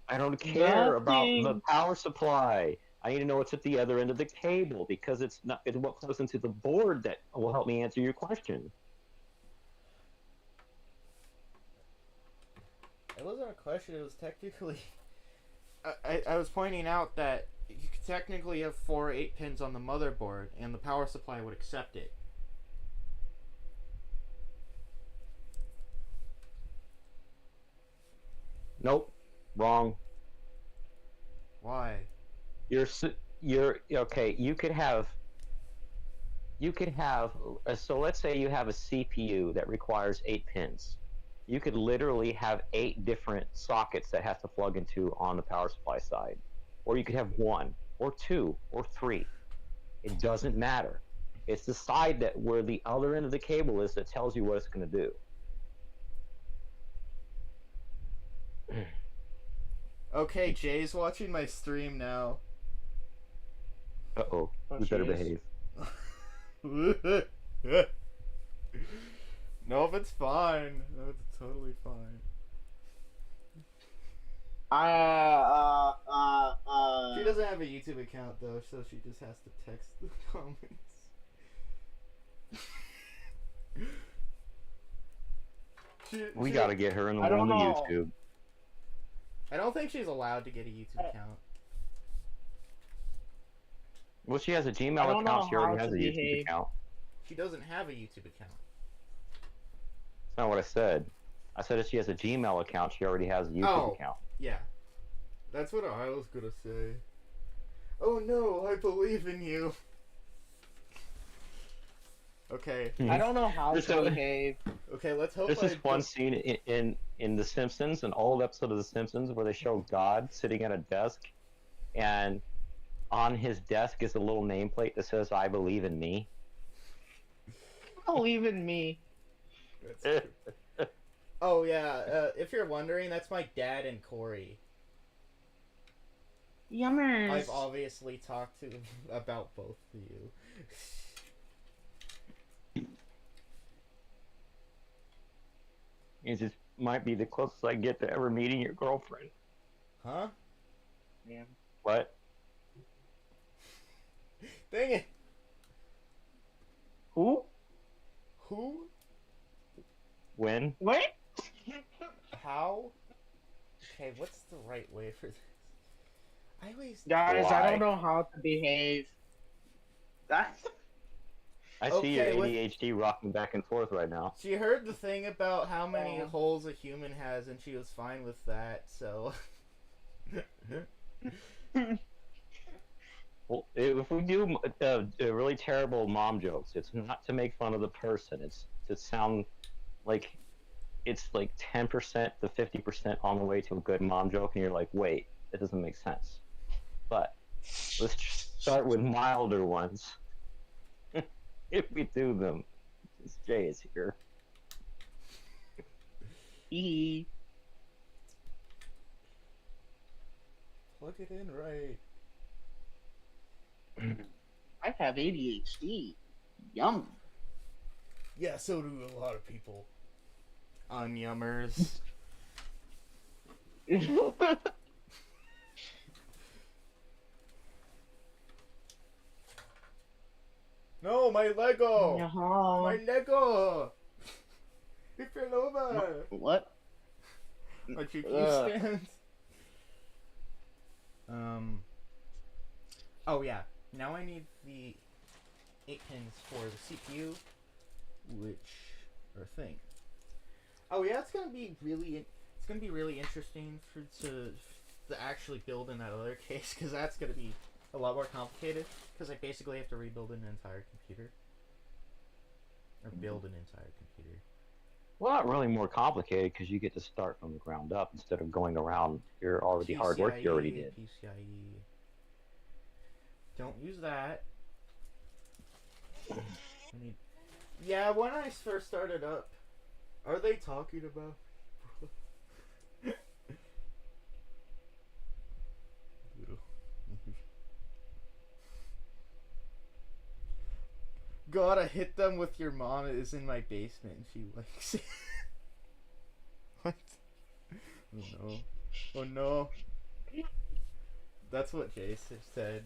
I don't care about the Nothing. power supply. I need to know what's at the other end of the cable because it's what goes into the board that will help me answer your question. It wasn't a question. It was technically. I was pointing out that you could technically have 4 8 pins on the motherboard, and the power supply would accept it. Nope, wrong. Why? You're okay. You could have so let's say you have a CPU that requires 8 pins. You could literally have 8 different sockets that has to plug into on the power supply side, or you could have 1 or 2 or 3. It doesn't matter. It's the side that where the other end of the cable is that tells you what it's going to do. Okay, Jay's watching my stream now. Uh-oh. Oh, We better jeez. behave. No, it's fine. No, it's totally fine. She doesn't have a YouTube account though, so she just has to text the comments. We got to get her in the I don't one know. YouTube. I don't think she's allowed to get a YouTube account. Well, she has a I Gmail don't know account. She already how has to a YouTube behave. account. She doesn't have a YouTube account. That's not what I said. I said if she has a Gmail account, she already has a YouTube account. Yeah. That's what I was gonna say. Oh no, I believe in you. Okay. I don't know how So- to behave. Okay, let's hope There's I this one don't- scene in The Simpsons, an old episode of The Simpsons, where they show God sitting at a desk, and on his desk is a little nameplate that says "I believe in me." Believe in me. That's true. Oh yeah, if you're wondering, that's my dad and Corey. Yummers. I've obviously talked to about both of you. It just might be the closest I get to ever meeting your girlfriend. Huh? Yeah. What? Dang it! Who? Who? When? What? How? Okay, what's the right way for this? I always. Guys, Why? I don't know how to behave. That's I see your Okay, with- ADHD rocking back and forth right now. She heard the thing about how many Oh. holes a human has, and she was fine with that. So. Well, if we do really terrible mom jokes, it's not to make fun of the person. It's to sound like it's like 10% to 50% on the way to a good mom joke, and you're like, wait, that doesn't make sense. But let's start with milder ones. If we do them, since Jay is here. E. Plug it in right. I have ADHD. Yum. Yeah, so do a lot of people. Yummers. No, my Lego! My Lego! It fell over! What? My GPU Ugh. stand. Oh yeah. Now I need the 8 pins for the CPU, which are thing. Oh yeah, it's gonna be really interesting to actually build in that other case, because that's gonna be a lot more complicated. Because I basically have to rebuild an entire computer, or build an entire computer. Well, not really more complicated because you get to start from the ground up instead of going around your already hard work you already did. PCIe. Don't use that. I need... Yeah, when I first started up, are they talking about? God, I hit them with your mom is in my basement and she likes it. What? Oh no. Oh no. That's what Jason said.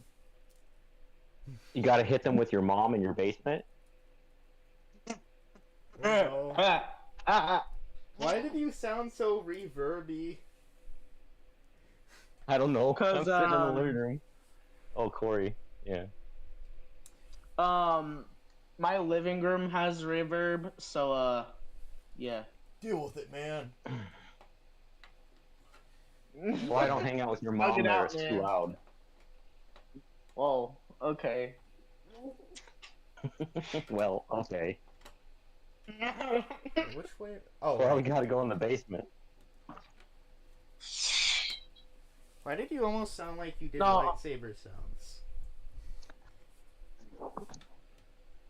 You got to hit them with your mom in your basement. Oh no. Why did you sound so reverby? I don't know. 'Cause, I'm sitting in the living room. Oh, Corey. Yeah. My living room has reverb, so yeah. Deal with it, man. Well, I don't hang out with your Plug mom it there. out, It's man. too loud. Whoa. Okay. Well, okay. Which way? Oh, Well, we right. got to go in the basement. Why did you almost sound like you did No. lightsaber sounds?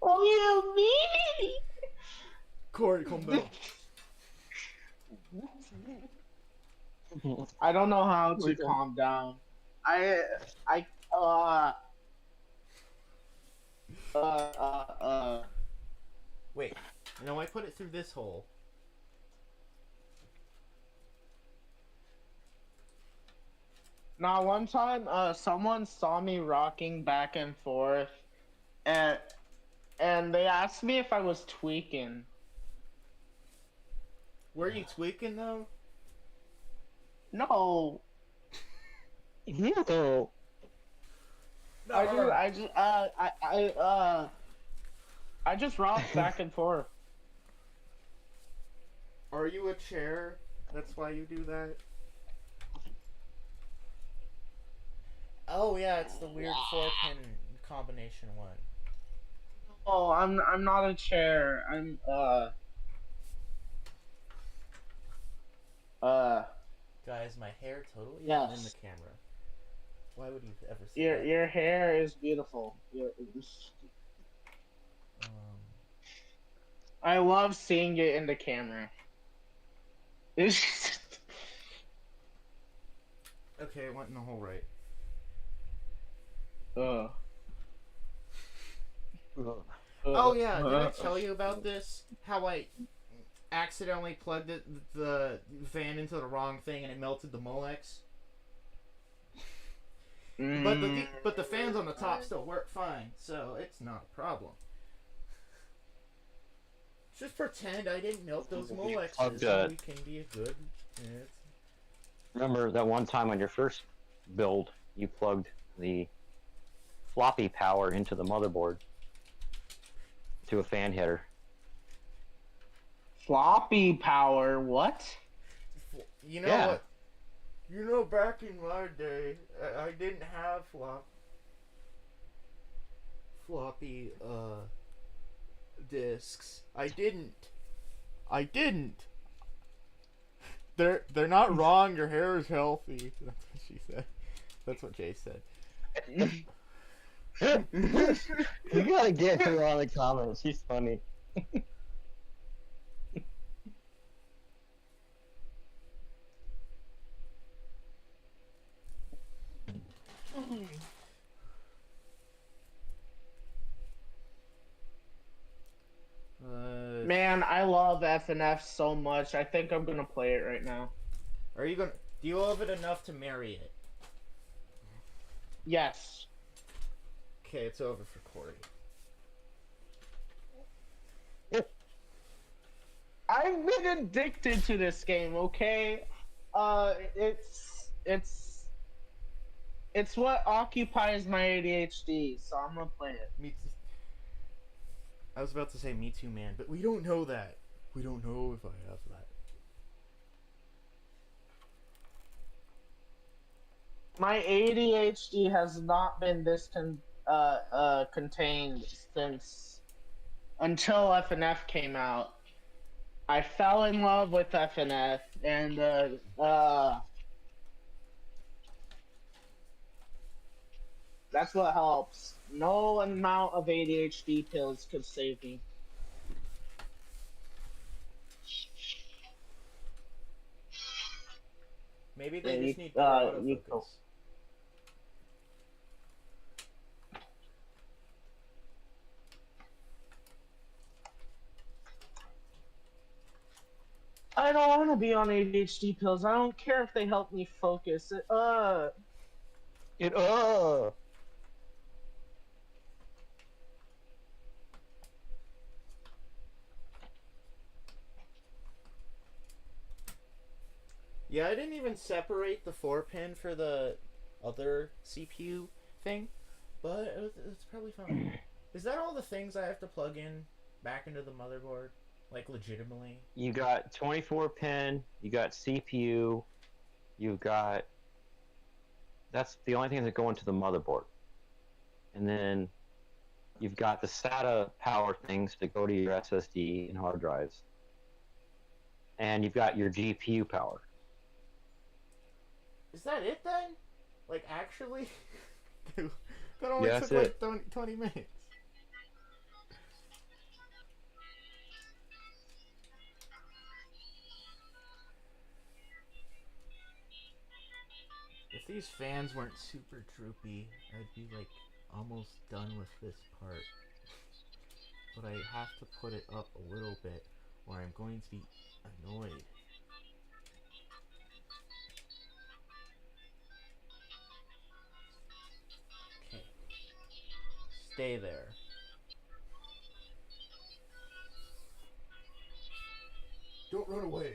Oh, you mean? Corey, calm down. I don't know how to calm down. I Wait. No, I put it through this hole. Now, one time, someone saw me rocking back and forth, and they asked me if I was tweaking. Were you tweaking though? No, No. I just rock back and forth. Are you a chair? That's why you do that? Oh yeah, it's the weird 4-pin combination one. Oh, I'm not a chair. Uh Guys, my hair totally isn't in the yes. camera. Why would you ever say Your that? your hair is beautiful. Um, I love seeing it in the camera. okay, it went in the hole right. uh, Oh yeah, did I tell you about this? How I accidentally plugged the fan into the wrong thing and it melted the Molex? But the fans on the top still work fine, so it's not a problem. Just pretend I didn't melt those Molexes and we can be a good. Yeah, Remember that one time on your first build, you plugged the floppy power into the motherboard to a fan header. floppy power, what? you know Yeah. what? You know, back in my day, I didn't have floppy discs. I didn't. They're not wrong. Your hair is healthy. That's what she said. That's what Jay said. You gotta get her on the comments. She's funny. Man, I love FNF so much. I think I'm gonna play it right now. Are you gonna? Do you love it enough to marry it? Yes. Okay, it's over for Corey. I've been addicted to this game, okay? It's what occupies my ADHD, so I'm gonna play it. Me too. I was about to say me too, man, but we don't know that. We don't know if I have that. My ADHD has not been this contained since until FNF came out. I fell in love with FNF, and that's what helps. No amount of ADHD pills could save me. Maybe Yeah, they just need better you autofocus. I don't want to be on ADHD pills. I don't care if they help me focus. It Yeah, I didn't even separate the 4-pin for the other CPU thing, but it's probably fine. Is that all the things I have to plug in back into the motherboard? Like, legitimately? You got 24 pin, you got CPU, you've got. That's the only things that go into the motherboard. And then you've got the SATA power things to go to your SSD and hard drives. And you've got your GPU power. Is that it then? Like, actually? That only Yeah, took that's like 20 minutes. If these fans weren't super droopy, I'd be like almost done with this part. But I have to put it up a little bit or I'm going to be annoyed. Okay. Stay there. Don't run away.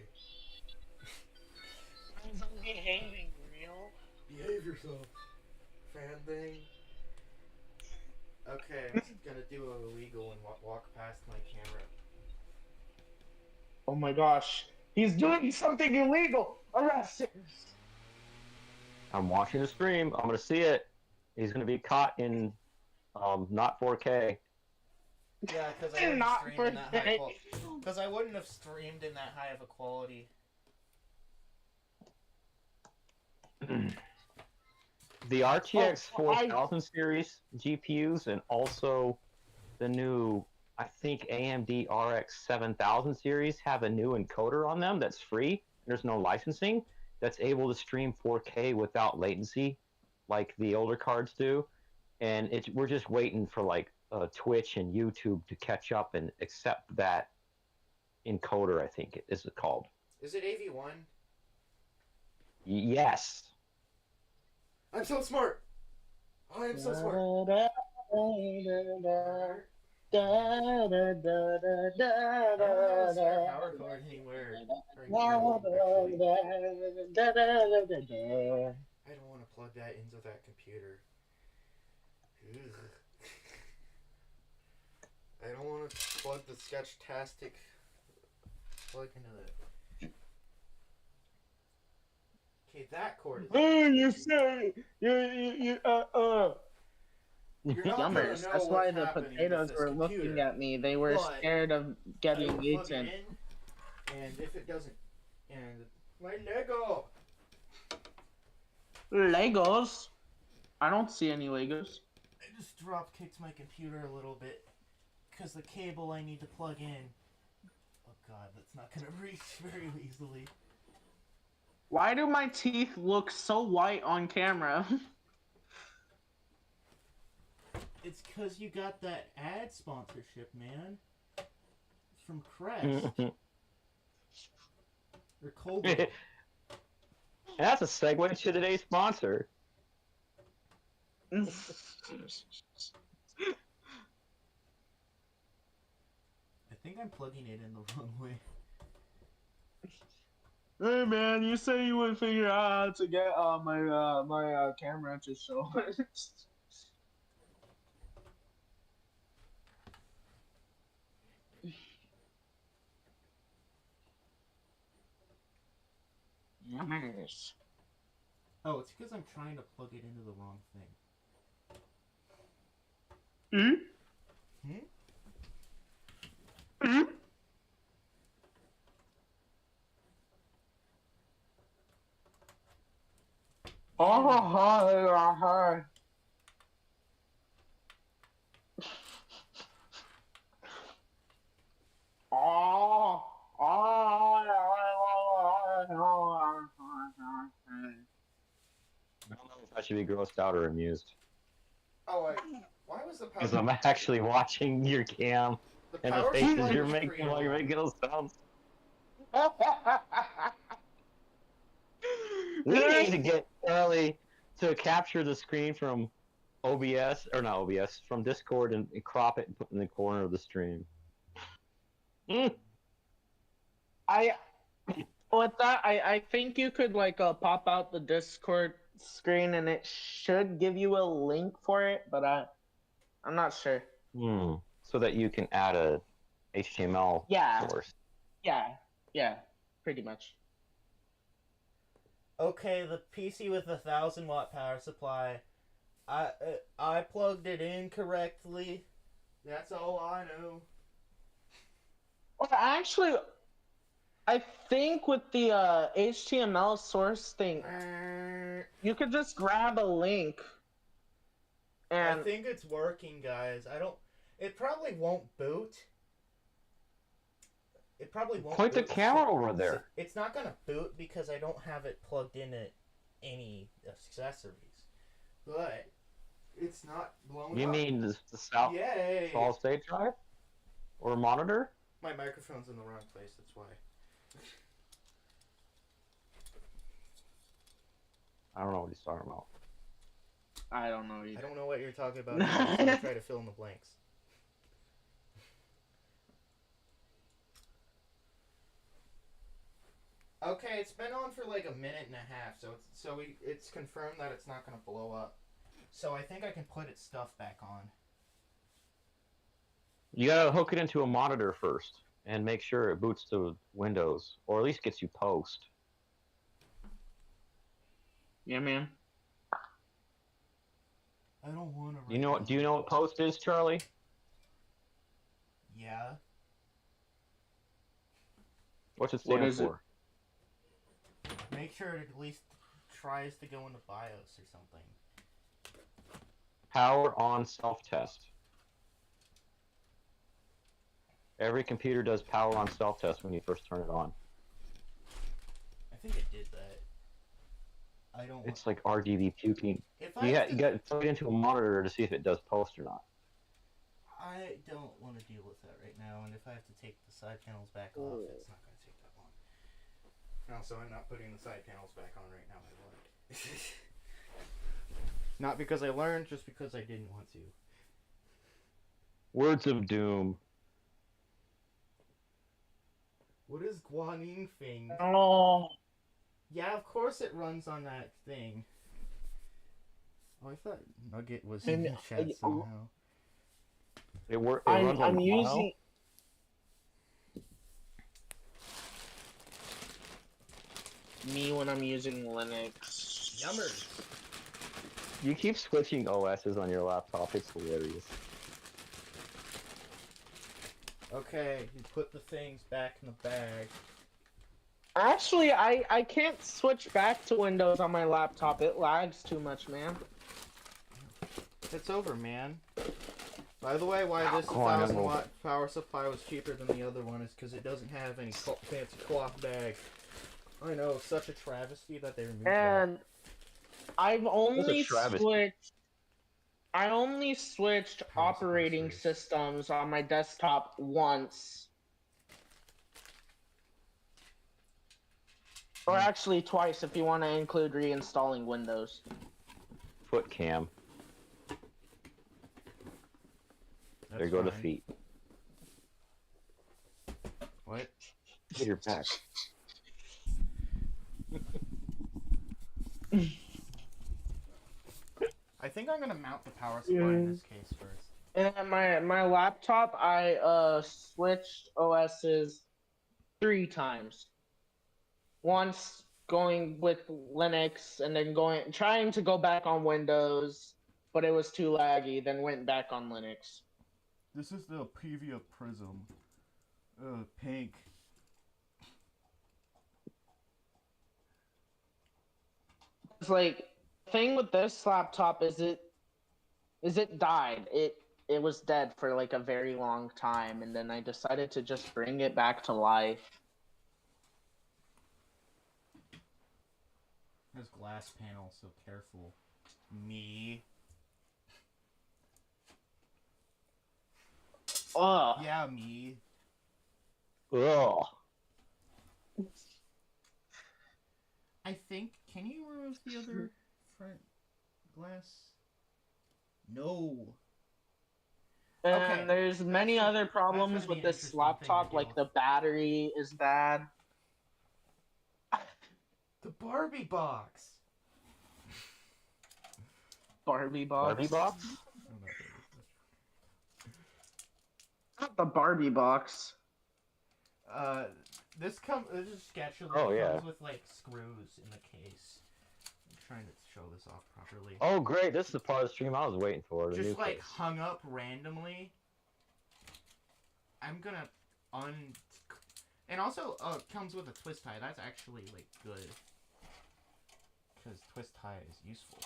I'm behaving real. Behave yourself. Fan thing. Okay, I'm gonna do a illegal and walk past my camera. Oh my gosh, he's doing something illegal. Arrest him. I'm watching the stream. I'm going to see it. He's going to be caught in not 4K. Yeah, because I wouldn't Not stream for in that high that. quality. Because I wouldn't have streamed in that high of a quality. The RTX Oh, I 4000 series GPUs and also the new, I think AMD RX 7000 series have a new encoder on them that's free. There's no licensing that's able to stream 4K without latency like the older cards do. And we're just waiting for like Twitch and YouTube to catch up and accept that encoder, I think it is called. Is it AV1? Yes. I'm so smart! I am so smart! I don't have a spare power cord anywhere right now, actually. I don't want to plug that into that computer. Ugh. I don't want to plug the Sketchtastic plug into that. Okay, that cord is... You say you You're not gonna Yummers. know That's what's why the happening with potatoes this were computer. looking at me. They were But scared of I getting will plug eaten. it in, and if it doesn't... And... My Lego! Legos? I don't see any Legos. I just drop kicked my computer a little bit because the cable I need to plug in. Oh god, that's not gonna reach very easily. Why do my teeth look so white on camera? It's because you got that ad sponsorship, man. From Crest. Or Cobra. That's a segue to today's sponsor. I think I'm plugging it in the wrong way. Hey man, you say you would figure out how to get my camera to show. Yes. Oh, it's because I'm trying to plug it into the wrong thing. Hmm? Hmm? Hmm? Oh, hi. Oh, I don't know if I should be grossed out or amused. Oh, why was the power... Because I'm actually watching your cam The and the power faces supply you're was making pretty while you're low. making those sounds. We need to get Charlie to capture the screen from OBS, or not OBS, from Discord and crop it and put it in the corner of the stream. I with that, I think you could like pop out the Discord screen and it should give you a link for it, but I'm not sure. So that you can add a HTML source. Yeah, pretty much. Okay, the PC with 1,000-watt power supply. I plugged it in correctly. That's all I know. Well, actually, I think with the HTML source thing, you could just grab a link. And I think it's working, guys. It probably won't boot. It probably won't Point the boot. camera over there. It's not gonna boot because I don't have it plugged into any accessories. But it's not blowing up. You mean the Yay! solid state drive? Or monitor? My microphone's in the wrong place, that's why. I don't know what he's talking about. I don't know either. I don't know what you're talking about. I'm gonna try to fill in the blanks. Okay, it's been on for like a minute and a half, so it's confirmed that it's not gonna blow up. So I think I can put its stuff back on. You gotta hook it into a monitor first and make sure it boots to Windows, or at least gets you post. Yeah, man. I don't want to. Do you know what post is, Charlie? Yeah. What's it What stand is it? for? Make sure it at least tries to go into BIOS or something. Power on self-test. Every computer does power on self-test when you first turn it on. I think it did that. I don't want... It's like RGB puking. If You I got to plug it into a monitor to see if it does post or not. I don't want to deal with that right now, and if I have to take the side panels back off, it's not going to take that long. Also, I'm not putting the side panels back on right now. I lied. Not because I learned, just because I didn't want to. Words of doom. What is Guanine thing? Oh. Yeah, of course it runs on that thing. Oh, I thought Nugget was in And, the chat somehow. It runs on I'm using. Me when I'm using Linux. Yummers. You keep switching OSs on your laptop. It's hilarious. Okay, you put the things back in the bag. Actually, I can't switch back to Windows on my laptop. It lags too much, man. It's over, man. By the way, why this Oh, I know. 1,000-watt power supply was cheaper than the other one is because it doesn't have any fancy cloth bag. I know, such a travesty that they removed that. And I've only travesty. switched. I only switched Power operating suppressors. systems on my desktop once. Or actually twice if you want to include reinstalling Windows. Foot cam. That's There go the fine. feet. What? Get your back. I think I'm gonna mount the power supply in this case first. And my laptop, I switched OSs 3 times. Once going with Linux, and then trying to go back on Windows, but it was too laggy. Then went back on Linux. This is the Previa Prism. Pink. It's like the thing with this laptop is it died. It was dead for like a very long time, and then I decided to just bring it back to life. There's glass panel, so careful. Me. Ugh. Yeah, me. Ugh. I think. Can you remove the other front glass? No. And Okay, there's many that's other problems gonna be with an this interesting laptop, thing to deal like the battery is bad. The Barbie box. Barbie box. Barbie box? Not the Barbie box. This is sketchily comes with like screws in the case. I'm trying to show this off properly. Oh, great. This is the part of the stream I was waiting for. The Just new like case. hung up randomly. I'm gonna and also it comes with a twist tie. That's actually like good. Because twist tie is useful.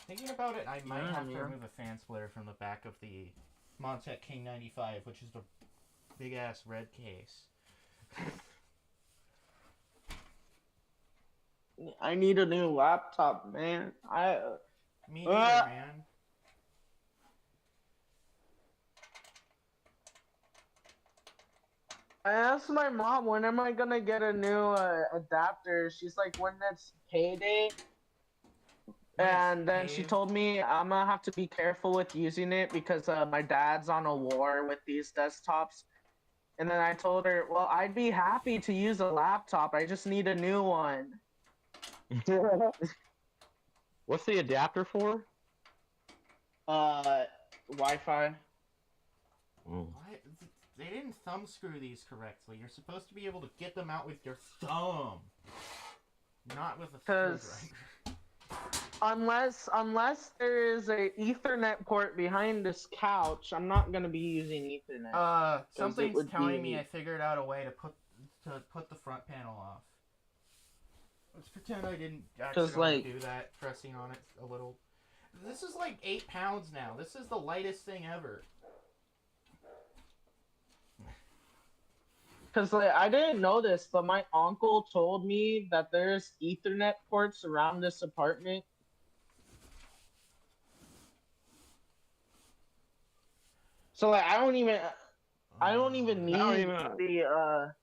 Thinking about it, I might have to remove a fan splitter from the back of the Montec King 95, which is the big ass red case. I need a new laptop, man. Me neither, man. I asked my mom, when am I gonna get a new adapter? She's like, when it's payday. And then she told me I'm gonna have to be careful with using it because my dad's on a war with these desktops. And then I told her, well, I'd be happy to use a laptop. I just need a new one. What's the adapter for? Wi-Fi. Mm. Why? They didn't thumb screw these correctly. You're supposed to be able to get them out with your thumb, not with a screwdriver. unless there is a Ethernet port behind this couch, I'm not gonna be using Ethernet. 'Cause it Something's would telling be- me I figured out a way to put the front panel off. Let's pretend I didn't accidentally do that, pressing on it a little. This is like 8 pounds now. This is the lightest thing ever. Because I didn't know this, but my uncle told me that there's Ethernet ports around this apartment. So like I don't even need the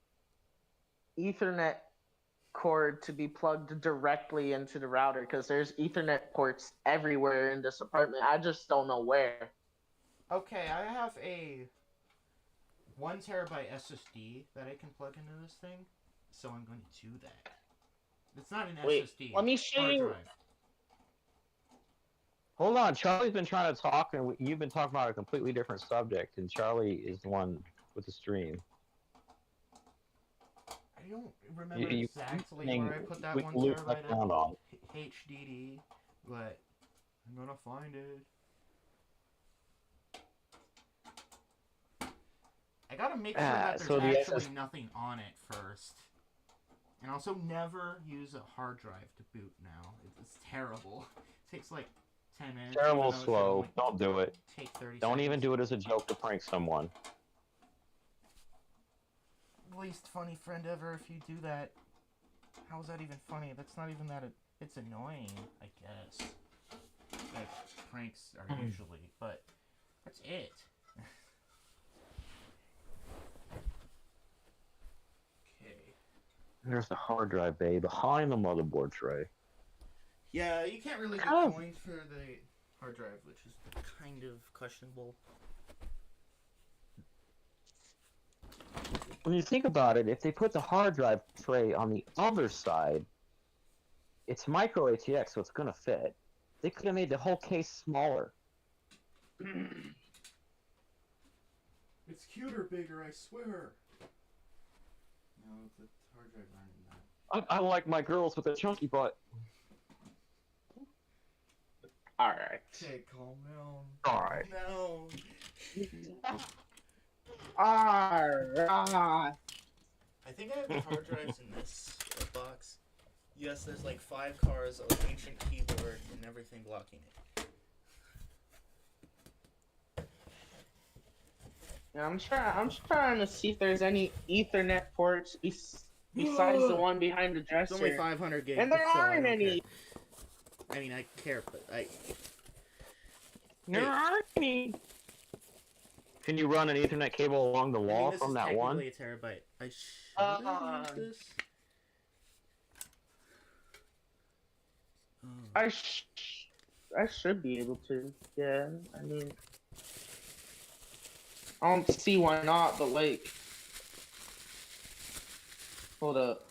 Ethernet cord to be plugged directly into the router because there's Ethernet ports everywhere in this apartment. I just don't know where. Okay, I have a 1 terabyte SSD that I can plug into this thing, so I'm going to do that. It's not an SSD. Let me show hard you. drive. Hold on, Charlie's been trying to talk, and you've been talking about a completely different subject, and Charlie is the one with the stream. I don't remember exactly where I put that 1 terabyte of HDD, but I'm gonna find it. I gotta make sure that there's actually nothing on it first. And also never use a hard drive to boot now. It's terrible. It takes like 10 minutes. Terrible slow. Don't do it. Take 30 Don't seconds. even do it as a joke to prank someone. Least funny friend ever if you do that. How is that even funny? That's not even that... It's annoying, I guess. Like, pranks are usually, but that's it. There's the hard drive bay behind the motherboard tray. Yeah, you can't really get coins for the hard drive, which is kind of questionable. When you think about it, if they put the hard drive tray on the other side, it's micro ATX, so it's gonna fit. They could have made the whole case smaller. It's cuter, bigger, I swear. No, the hard drive aren't in that. I like my girls with a chunky butt. Alright. Okay, calm down. Alright. No. Alright. I think I have the hard drives in this box. Yes, there's like 5 cars, an ancient keyboard, and everything blocking it. Yeah, I'm trying to see if there's any Ethernet ports besides the one behind the dresser. It's only 500 gigs. And there aren't any. I mean, I care, but There aren't any. Can you run an Ethernet cable along the wall from that one? This is technically a terabyte. I should use this. I should be able to. Yeah, I mean, I don't see why not, but like, hold up.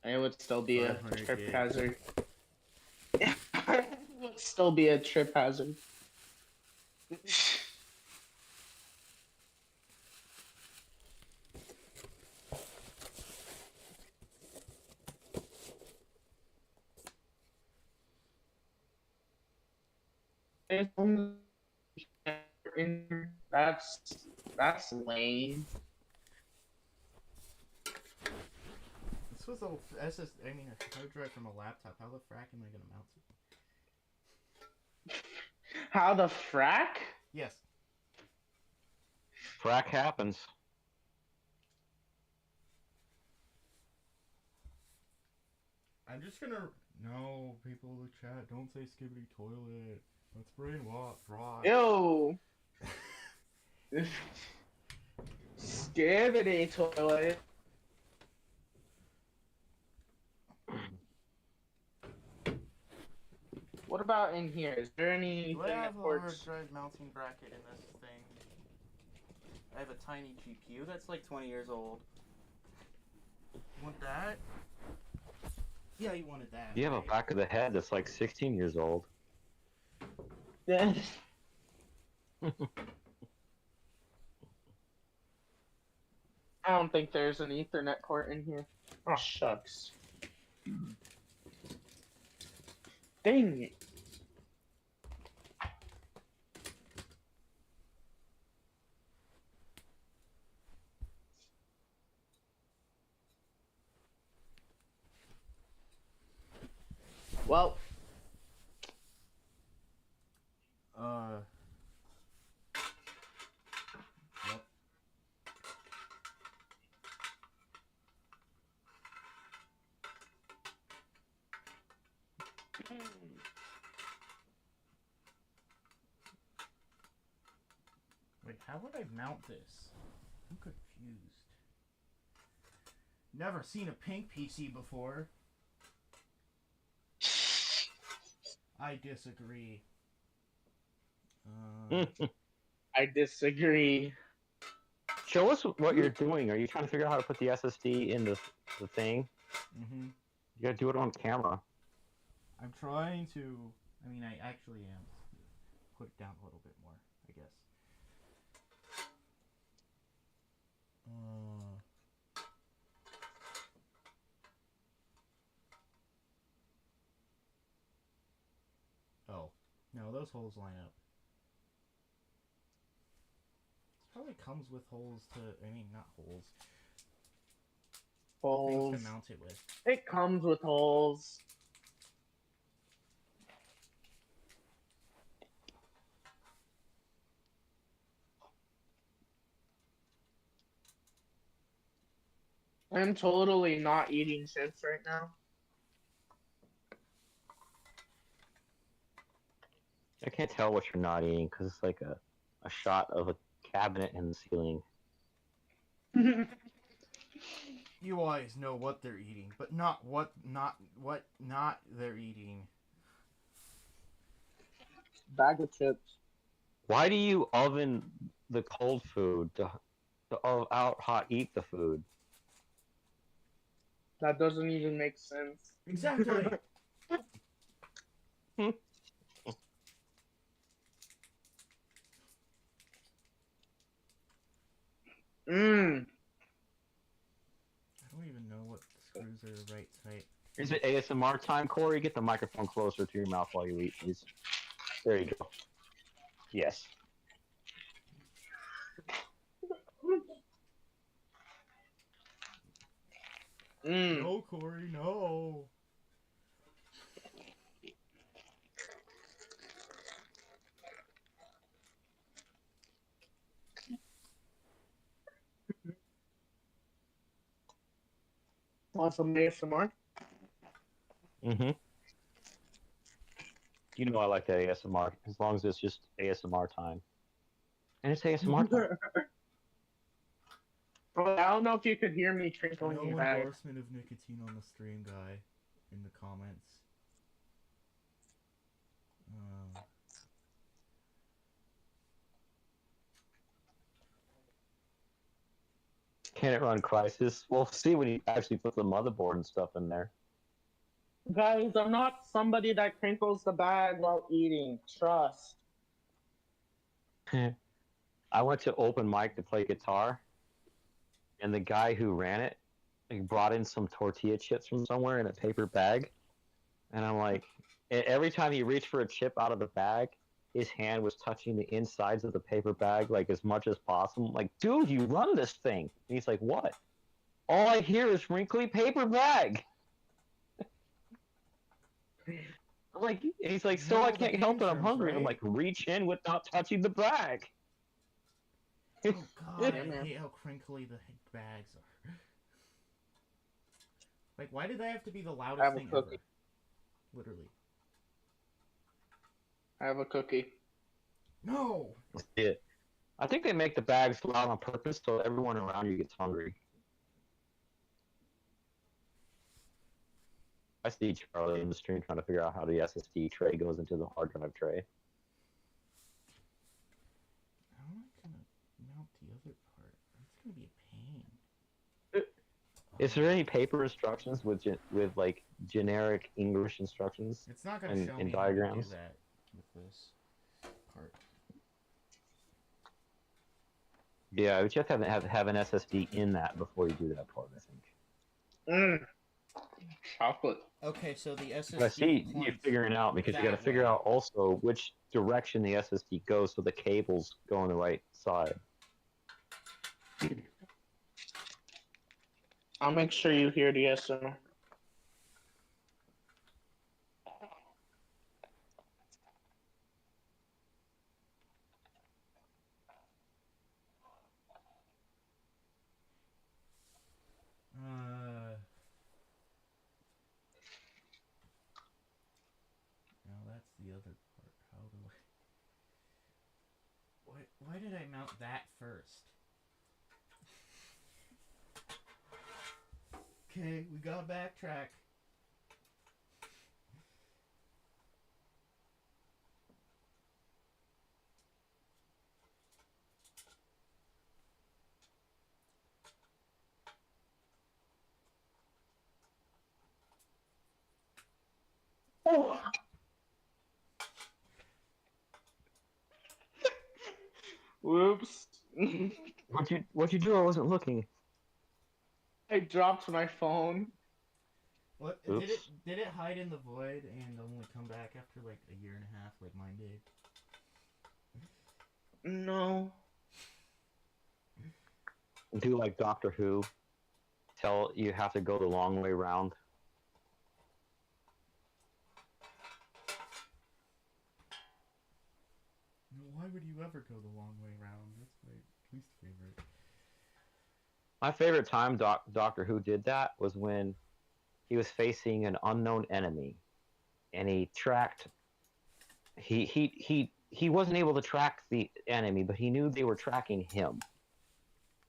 It would still be a trip hazard. It would still be a trip hazard. That's lame. This was a hard drive from a laptop. How the frack am I gonna mount it? How the frack? Yes. Frack happens. I'm just gonna... No, people in the chat, don't say skibbity toilet. That's brainwash. Ew. Skibbity toilet. What about in here? Is there any Do I have a ports? hard drive mounting bracket in this thing? I have a tiny GPU that's like 20 years old. You want that? Yeah, you wanted that. You have a back of the head that's like 16 years old. Yeah. I don't think there's an Ethernet port in here. Oh, shucks. Dang it. Well, Yep. Wait, how would I mount this? I'm confused. Never seen a pink PC before. I disagree. I disagree. Show us what you're doing. Are you trying to figure out how to put the SSD in the thing? Mm-hmm. You gotta do it on camera. I'm trying to. I mean, I actually am. Put it down a little bit more, I guess. Oh. No, those holes line up. This probably comes with holes to. I mean, not holes. Holes. Things to mount it with. It comes with holes. I'm totally not eating chips right now. I can't tell what you're not eating because it's like a shot of a cabinet in the ceiling. You always know what they're eating, but not what they're eating. Bag of chips. Why do you oven the cold food to out hot eat the food? That doesn't even make sense. Exactly. Mmm. I don't even know what screws are the right type. Is it ASMR time, Corey? Get the microphone closer to your mouth while you eat, please. There you go. Yes. Mmm. No, Corey, no. Want some ASMR? Mm-hmm. You know I like that ASMR, as long as it's just ASMR time. And it's ASMR time. Well, I don't know if you could hear me trickling No your bag. endorsement of nicotine on the stream, guy. In the comments. Can it run Crisis? We'll see when you actually put the motherboard and stuff in there. Guys, I'm not somebody that crinkles the bag while eating. Trust. I went to open mic to play guitar, and the guy who ran it brought in some tortilla chips from somewhere in a paper bag, and I'm like, every time he reached for a chip out of the bag, his hand was touching the insides of the paper bag like as much as possible. I'm like, dude, you run this thing. And he's like, what? All I hear is wrinkly paper bag. I'm like, and he's like, so I can't help it. I'm hungry. And I'm like, reach in without touching the bag. Oh god, Yeah, I man. hate how crinkly the bags are. Like, why did that have to be the loudest thing ever? Literally. I have a cookie. No! Yeah. I think they make the bags loud on purpose so everyone around you gets hungry. I see Charlie in the stream trying to figure out how the SSD tray goes into the hard drive tray. How am I gonna mount the other part? It's gonna be a pain. Is there any paper instructions with like generic English instructions? It's not gonna show in me diagrams? how to do that with this part. Yeah, but you have to have an SSD in that before you do that part, I think. chocolate. Okay, so the I SSD see you points figuring out because you got to that figure way. out also which direction the SSD goes so the cables go on the right side. I'll make sure you hear the SO. Now that's the other part. How do I... Why did I mount that first? Okay, we gotta backtrack. Oh. Whoops. What'd you do? I wasn't looking. I dropped my phone. What Oops. did it hide in the void and only come back after like a year and a half, like mine did? No. Do like Doctor Who. Tell you have to go the long way round. Why would you ever go the long way around? That's my least favorite. My favorite time Doctor Who did that was when he was facing an unknown enemy, and he tracked. He wasn't able to track the enemy, but he knew they were tracking him.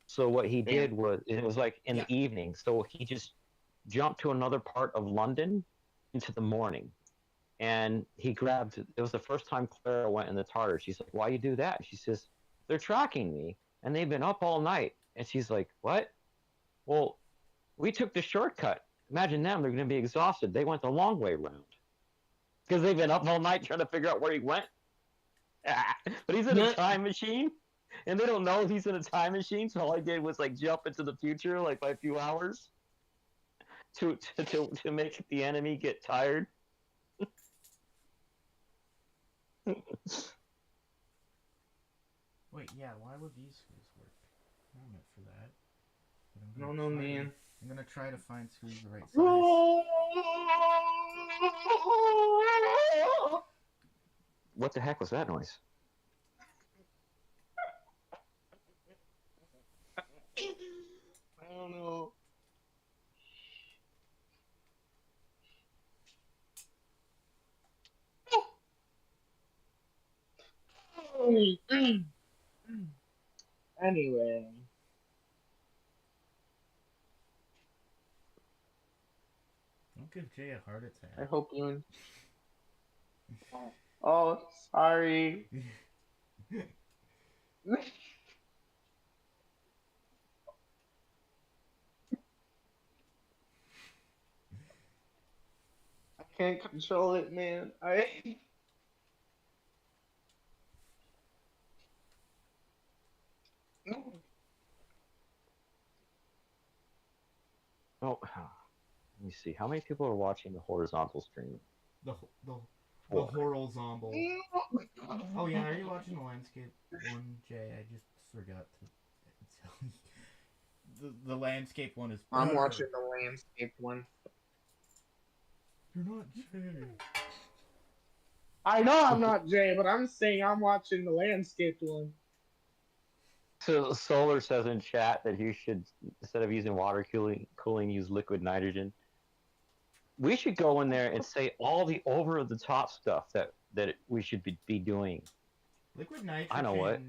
So what he did was, it was like in the evening, so he just jumped to another part of London into the morning. And he grabbed, it was the first time Clara went in the TARDIS. She's like, why you do that? She says, they're tracking me, and they've been up all night. And she's like, what? Well, we took the shortcut. Imagine them, they're going to be exhausted. They went the long way round. Because they've been up all night trying to figure out where he went. But he's in a time machine, and they don't know he's in a time machine, so all I did was like jump into the future like by a few hours to make the enemy get tired. Wait, yeah, why would these screws work? I'm meant for that. No, no, man. I'm gonna try to find screws the right size. What the heck was that noise? I don't know. Anyway. Don't give Jay a heart attack. I hope you. Oh, sorry. I can't control it, man. Oh, let me see. How many people are watching the horizontal stream? The horizontal. Oh yeah, are you watching the landscape one, Jay? I just forgot to tell you. The landscape one is. I'm watching the landscape one. You're not Jay. I know I'm not Jay, but I'm saying I'm watching the landscape one. So Solar says in chat that you should, instead of using water cooling, use liquid nitrogen. We should go in there and say all the over-the-top stuff that we should be doing. Liquid nitrogen. I know what.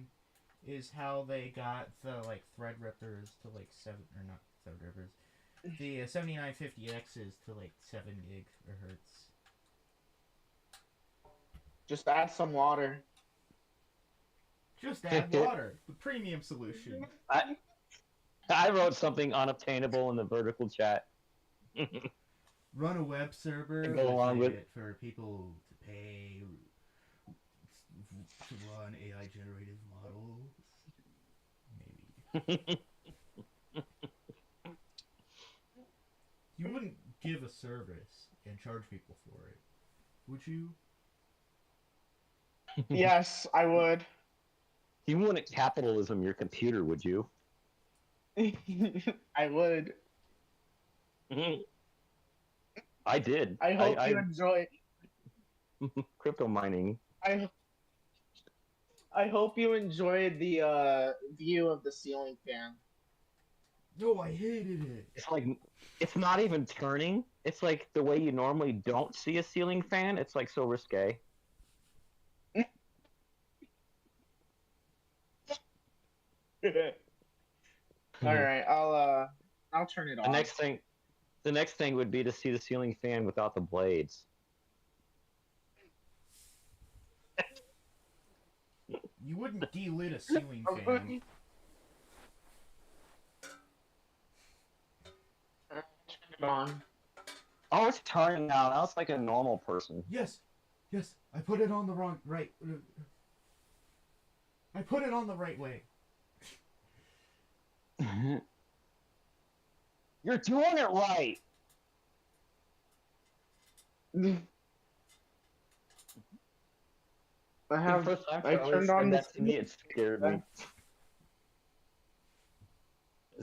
Is how they got the like Threadrippers to like 7 or not Threadrippers, the 7950Xs to like 7 gigahertz. Just add some water. Just add water, the premium solution. I wrote something unobtainable in the vertical chat. Run a web server go along with it for people to pay to run AI generated models. Maybe. You wouldn't give a service and charge people for it, would you? Yes, I would. You wouldn't capitalism your computer, would you? I would. I did. I hope you enjoy. Crypto mining. I I hope you enjoyed the view of the ceiling fan. No, I hated it. It's like it's not even turning. It's like the way you normally don't see a ceiling fan. It's like so risque. All right, I'll turn it The off. next thing would be to see the ceiling fan without the blades. You wouldn't delit a ceiling fan. Turn it on. Oh, it's turning now. Now it's like a normal person. Yes, yes. I put it on the right. I put it on the right way. You're doing it right. I turned on that to me. It scared me.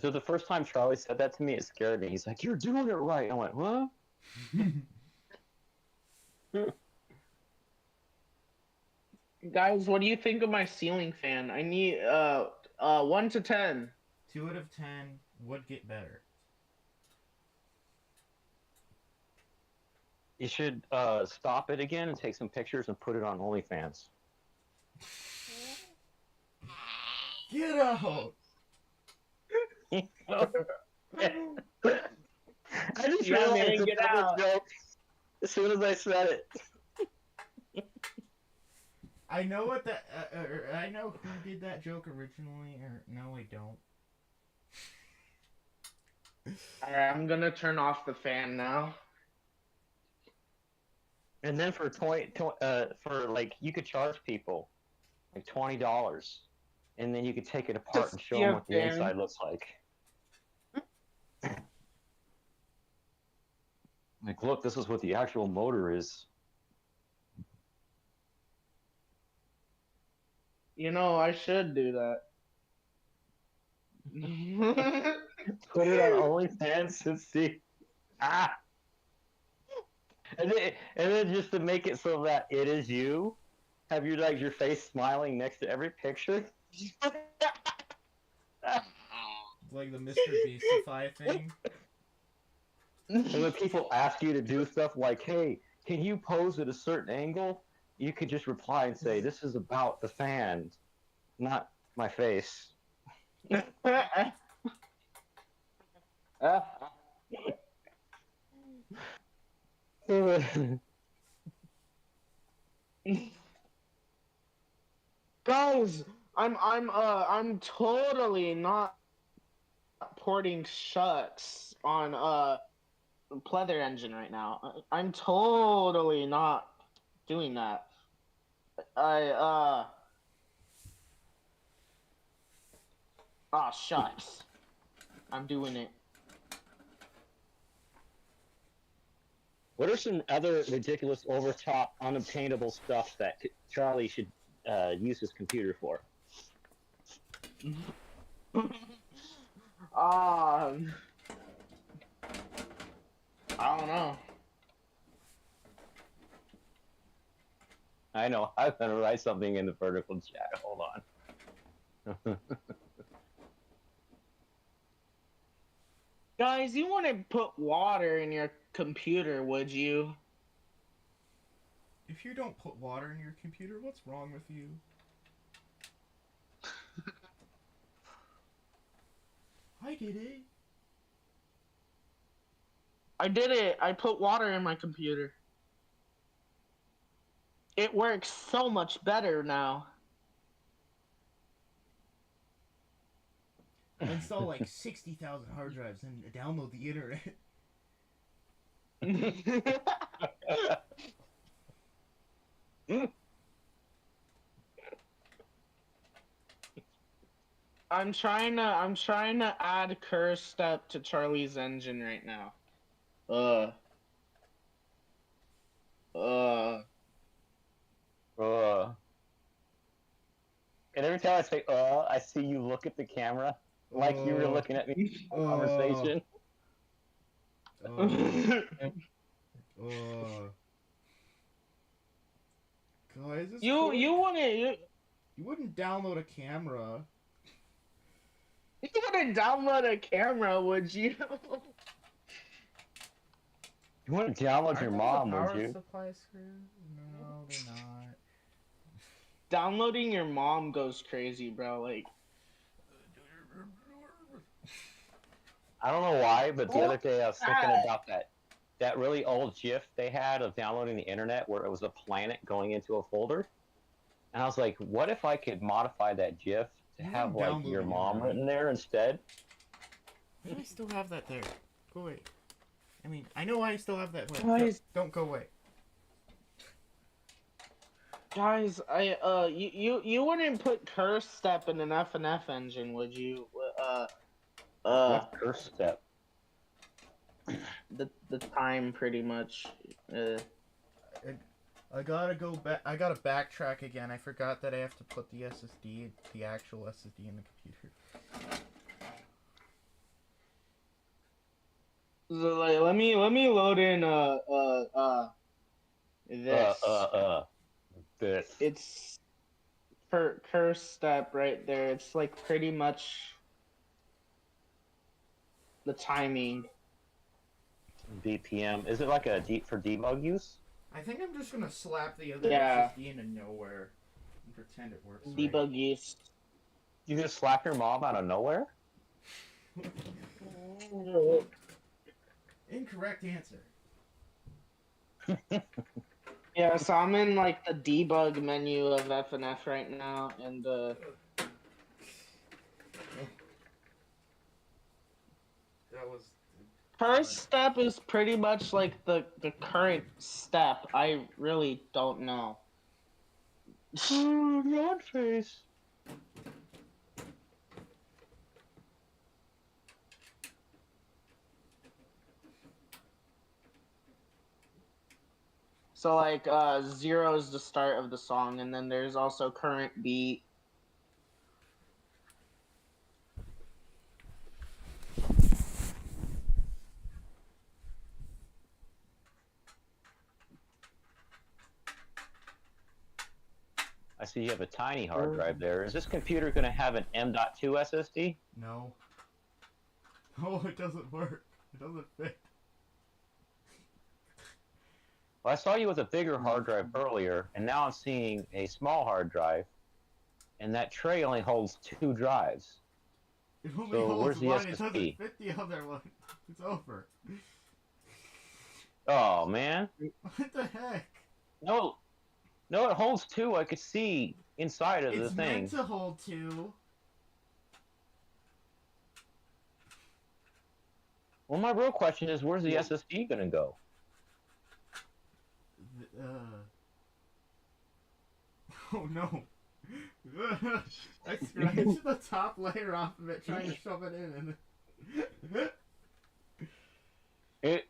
So the first time Charlie said that to me, it scared me. He's like, "You're doing it right." I went, "What?" Guys, what do you think of my ceiling fan? I need 1 to 10. 2 out of 10 would get better. You should stop it again and take some pictures and put it on OnlyFans. Get out! I just realized get the out. joke as soon as I said it. I know what that. I know who did that joke originally. Or no, I don't. All right, I'm gonna turn off the fan now. And then for like you could charge people like $20, and then you could take it apart and show them what the inside looks like. Like, look, this is what the actual motor is. You know, I should do that. Put it on OnlyFans and see. Ah! And then just to make it so that it is you, have your face smiling next to every picture. Like the Mr. Beastify thing. And when people ask you to do stuff like, "Hey, can you pose at a certain angle?" You could just reply and say, "This is about the fan, not my face." Guys, I'm totally not porting shucks on pleather engine right now. I'm totally not doing that. Shucks. I'm doing it. What are some other ridiculous, overtop, unobtainable stuff that Charlie should use his computer for? I don't know. I know. I'm gonna write something in the vertical chat. Hold on. Guys, you wouldn't put water in your computer, would you? If you don't put water in your computer, what's wrong with you? I did it. I did it. I put water in my computer. It works so much better now. Install like 60,000 hard drives and download the internet. I'm trying to add curse step to Charlie's engine right now. Uh. Uh. Uh. And every time I say I see you look at the camera like you were looking at me in the conversation. Guys, this you you wouldn't download a camera. wouldn't download a camera, would you? You wouldn't download Aren't your those mom, the would power you? supply screws? No, they're not. Downloading your mom goes crazy, bro. Like, I don't know why, but the other day I was thinking that? about that really old GIF they had of downloading the internet where it was a planet going into a folder. And I was like, what if I could modify that GIF to You have wouldn't like download your the mom internet. written there instead? Why do I still have that there? Go away. I mean, I know I still have that. Wait, Guys. don't go away. Guys, you wouldn't put curse step in an FNF engine, would you? What curse step? The time pretty much. I gotta go back. I gotta backtrack again. I forgot that I have to put the SSD, the actual SSD, in the computer. So, like, let me load in this. This. It's for curse step right there. It's like pretty much the timing. BPM. Is it like a deep for debug use? I think I'm just gonna slap the other Yeah. SSD into nowhere and pretend it works. Debug use. You just slap your mom out of nowhere? Incorrect answer. Yeah, so I'm in like the debug menu of FNF right now, and That was. first step is pretty much like the current step. I really don't know. God face. So like zero is the start of the song, and then there's also current beat. I see you have a tiny hard drive there. Is this computer going to have an M.2 SSD? No. Oh, it doesn't work. It doesn't fit. Well, I saw you with a bigger hard drive earlier, and now I'm seeing a small hard drive, and that tray only holds 2 drives. It only So holds where's the one. SSD? It doesn't fit the other one. It's over. Oh, man. What the heck? No, it holds 2. I could see inside of the It's thing. meant to hold 2. Well, my real question is, where's the SSD going to go? Oh no. I scratched the top layer off of it trying to shove it in and It.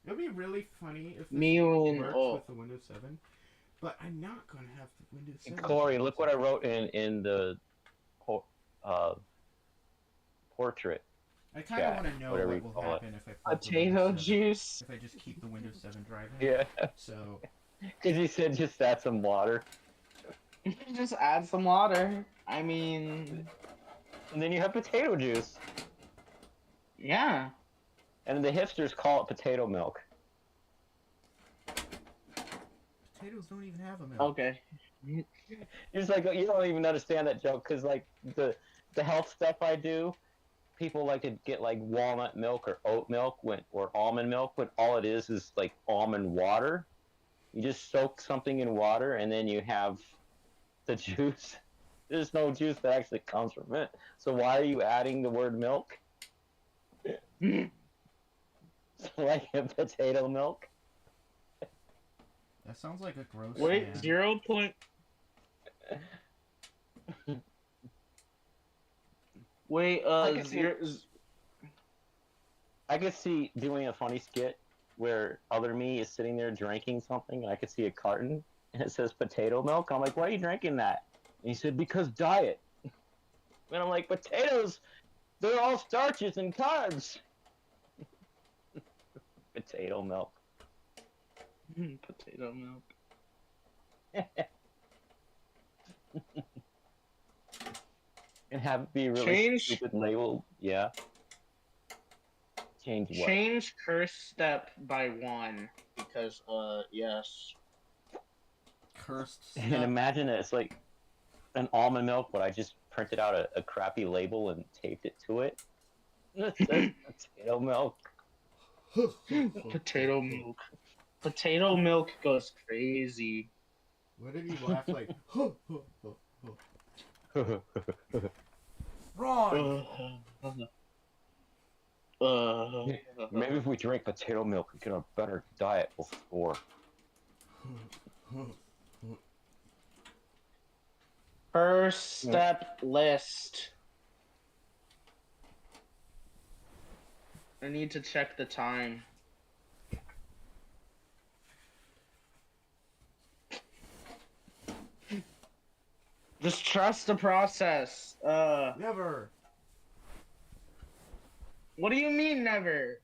It'd be really funny if this Million. works with the Windows 7, but I'm not gonna have the Windows 7. Corey, look what I wrote in the portrait. I kind of want to know what will happen if I put Potato juice. If I just keep the Windows 7 drive in. Yeah. So. Because you said just add some water. Just add some water. I mean. And then you have potato juice. Yeah. And the hipsters call it potato milk. Potatoes don't even have a milk. Okay. You're just like, you don't even understand that joke, because like the health stuff I do, people like to get like walnut milk or oat milk or almond milk when all it is like almond water. You just soak something in water and then you have the juice. There's no juice that actually comes from it. So why are you adding the word milk? Like a potato milk? That sounds like a gross. Wait, man. 0. Wait, I could see doing a funny skit where other me is sitting there drinking something, and I could see a carton, and it says potato milk. I'm like, why are you drinking that? And he said, because diet. And I'm like, potatoes, they're all starches and carbs. Potato milk. Potato milk. And have it be really stupid label. Yeah. Change what? Change curse step by 1 because yes. Cursed And step. imagine it's like an almond milk, but I just printed out a crappy label and taped it to it. It says potato milk. Potato milk. Potato milk goes crazy. What if you laugh like, Wrong! Maybe if we drink potato milk, we get a better diet before. First step list. I need to check the time. Just trust the process. Never. What do you mean never?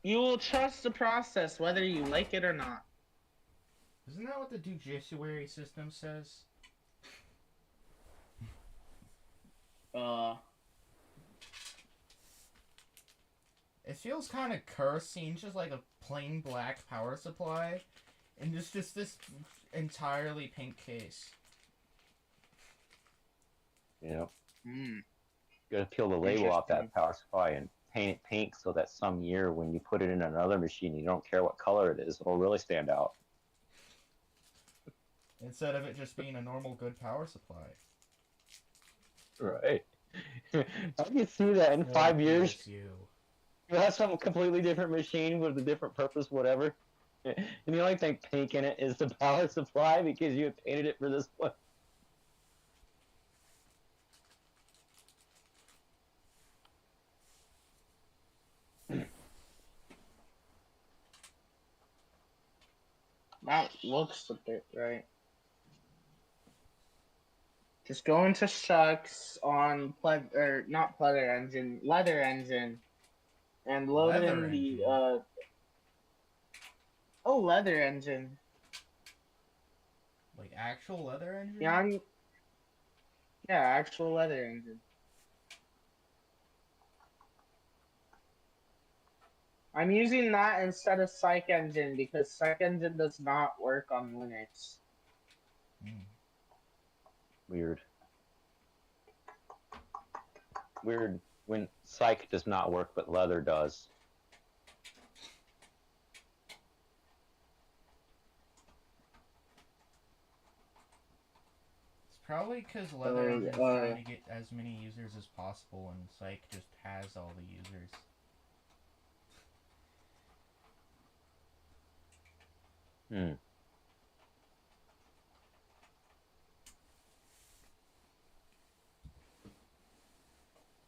You will trust the process whether you like it or not. Isn't that what the judiciary system says? It feels kind of cursed seeing just like a plain black power supply and just this entirely pink case. Yeah. Mm. You gotta peel the label off that power supply and paint it pink so that some year when you put it in another machine, you don't care what color it is, it'll really stand out. Instead of it just being a normal good power supply. Right. I can see that in 5 years. You have some completely different machine with a different purpose, whatever. And the only thing pink in it is the power supply because you had painted it for this one. That looks a bit right. Just go into shucks on not pleather engine, leather engine, and load Leather in the engine? leather engine. Like actual leather engine? Yeah, actual leather engine. I'm using that instead of psych engine because psych engine does not work on Linux. Weird. Weird when psych does not work, but leather does. It's probably because leather engine's trying to get as many users as possible and psych just has all the users.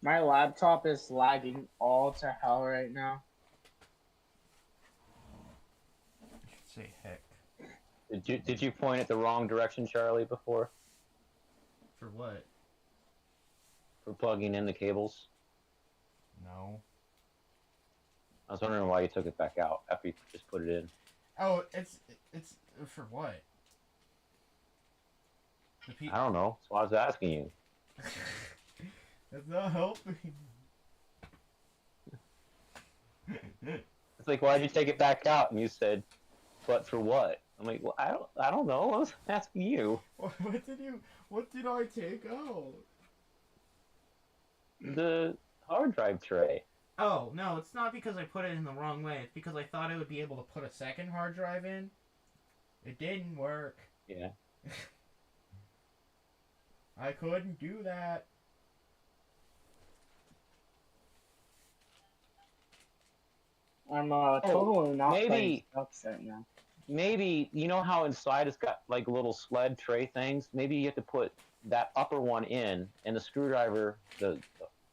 My laptop is lagging all to hell right now. I should say heck. Did you point it the wrong direction, Charlie, before? For what? For plugging in the cables? No. I was wondering why you took it back out after you just put it in. Oh, it's for what? I don't know. That's why I was asking you. That's not helping. It's like, why'd you take it back out? And you said, but for what? I'm like, well, I don't know. I was asking you. What did I take out? The hard drive tray. Oh, no, it's not because I put it in the wrong way. It's because I thought I would be able to put a second hard drive in. It didn't work. Yeah. I couldn't do that. I'm totally not maybe playing Ducks right now. maybe you know how inside it's got like little sled tray things. Maybe you have to put that upper one in, and the screwdriver, the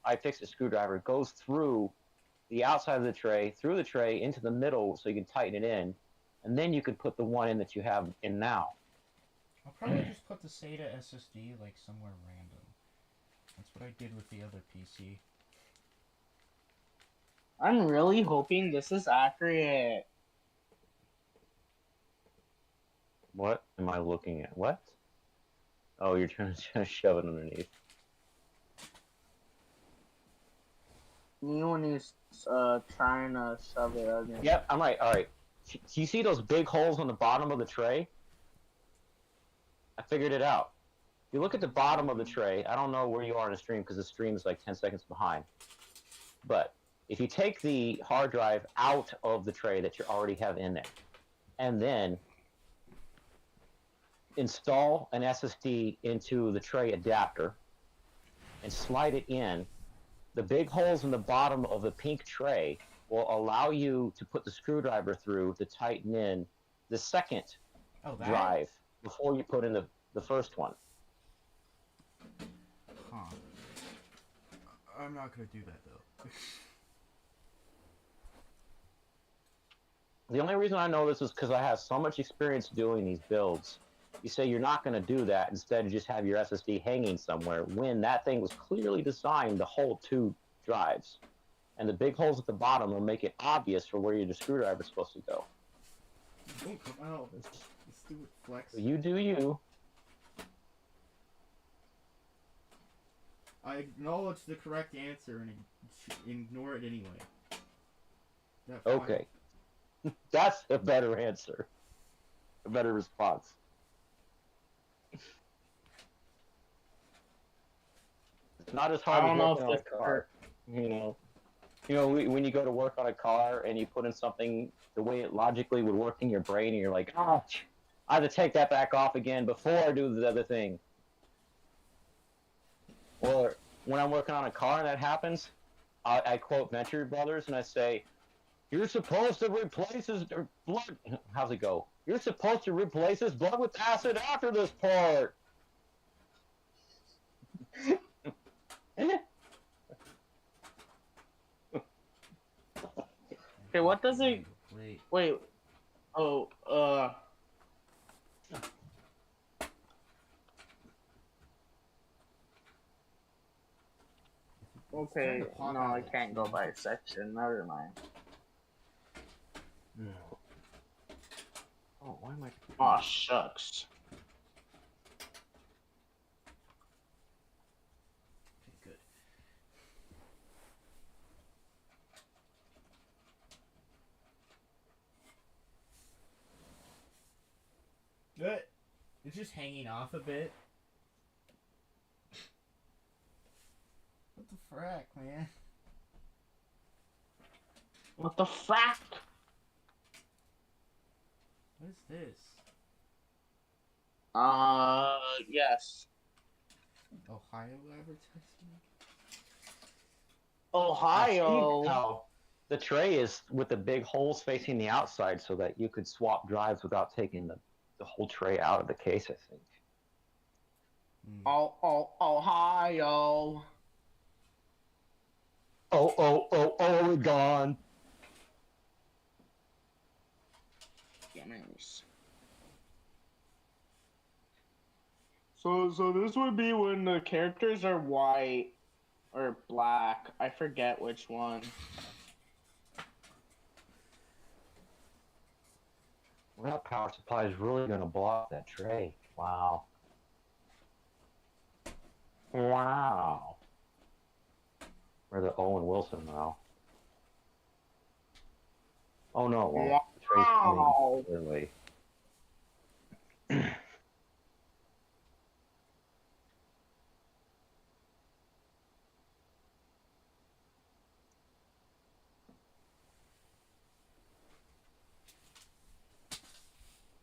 iFixit screwdriver, goes through the outside of the tray, through the tray into the middle, so you can tighten it in, and then you could put the one in that you have in now. I'll probably just put the SATA SSD like somewhere random. That's what I did with the other PC. I'm really hoping this is accurate. What am I looking at? What? Oh, you're trying to shove it underneath. You when he's trying to shove it underneath. Yep, I'm right. All right. Do you see those big holes on the bottom of the tray? I figured it out. If you look at the bottom of the tray, I don't know where you are in the stream because the stream is like 10 seconds behind. But if you take the hard drive out of the tray that you already have in there, and then install an SSD into the tray adapter and slide it in, the big holes in the bottom of the pink tray will allow you to put the screwdriver through to tighten in the second drive before you put in the first one. Huh. I'm not gonna do that though. The only reason I know this is because I have so much experience doing these builds. You say you're not going to do that. Instead, you just have your SSD hanging somewhere when that thing was clearly designed to hold 2 drives. And the big holes at the bottom will make it obvious for where your screwdriver is supposed to go. Don't come out. Stupid flex. So you do you. I acknowledge the correct answer and ignore it anyway. Okay. That's a better answer. A better response. It's not as hard as working on a car. You know, when you go to work on a car and you put in something the way it logically would work in your brain, and you're like, oh, I have to take that back off again before I do the other thing. Or when I'm working on a car and that happens, I quote Venture Brothers and I say, you're supposed to replace his blood. How's it go? You're supposed to replace his blood with acid after this part. Okay, what does it... Wait. Oh, Okay, no, I can't go by section. Never mind. No. Oh, why am I... Oh, shucks. Okay, good. Good. It's just hanging off a bit. What the frack, man? What the frack? What is this? Yes. Ohio advertisement? Ohio. How the tray is with the big holes facing the outside so that you could swap drives without taking the whole tray out of the case, I think. Ohio. Oregon. Nice. So this would be when the characters are white or black. I forget which one. Well, that power supply is really going to block that tray. Wow. Wow. Or the Owen Wilson now. Oh no, well, the tray's coming clearly.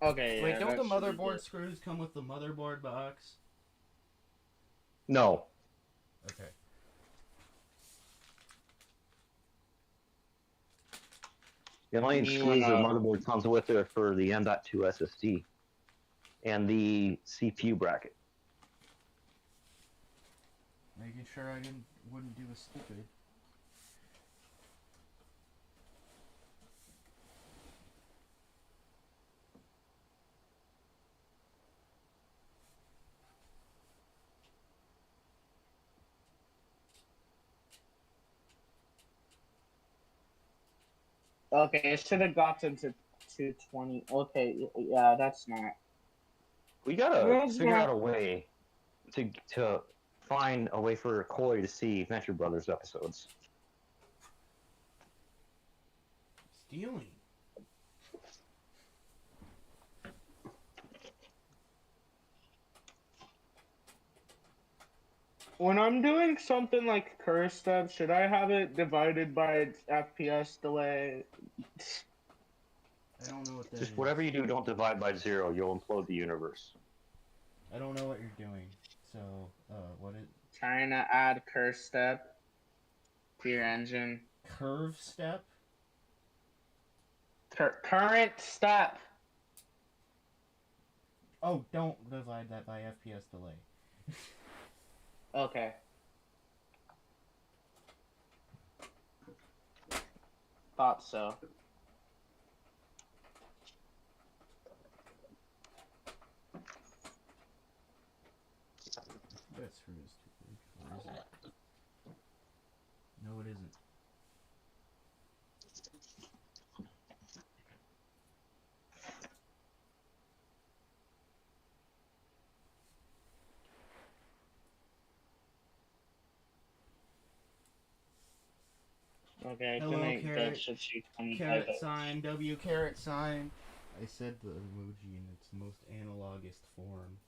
Okay. Wait, don't the motherboard screws come with the motherboard box? No. Okay. The only New exclusive motherboard comes with it for the M.2 SSD and the CPU bracket. Making sure I wouldn't do a stupid. Okay, it should have gotten to 220. Okay, yeah, that's not. We gotta That's figure out not. a way to find a way for Corey to see Venture Brothers episodes. Stealing. When I'm doing something like curse stuff, should I have it divided by its FPS delay? I don't know what that Just is. whatever you do, don't divide by 0. You'll implode the universe. I don't know what you're doing. So, what is... Trying to add curse step to your engine. Curve step? Current step. Oh, don't divide that by FPS delay. Okay. Thought so. That screw is too big. Where is it? No, it isn't. Okay, Hello, couldn't carrot. get shit sheet 25. Carrot sign, W carrot sign. I said the emoji in its most analogous form.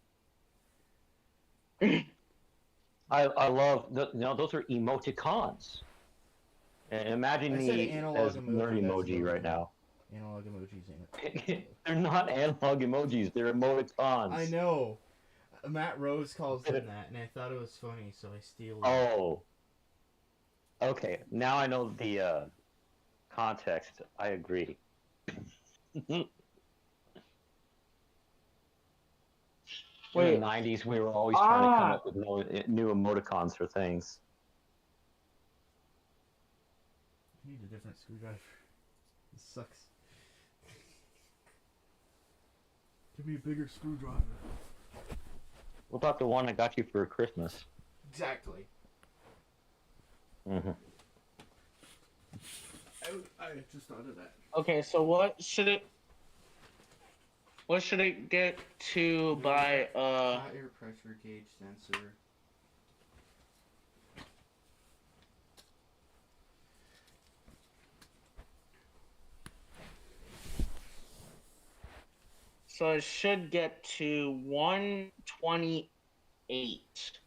I love those are emoticons. And imagine I said me analog as emoji, nerd that's emoji right now. Analog emojis. They're not analog emojis. They're emoticons. I know. Matt Rose calls them that, and I thought it was funny, so I steal it. Oh. Okay, now I know the context. I agree. Wait. In the 90s, we were always trying to come up with new emoticons for things. I need a different screwdriver. This sucks. Give me a bigger screwdriver. What about the one I got you for Christmas? Exactly. Mm-hmm. I just thought of that. Okay, so what should it get to by hot air pressure gauge sensor. So it should get to 128.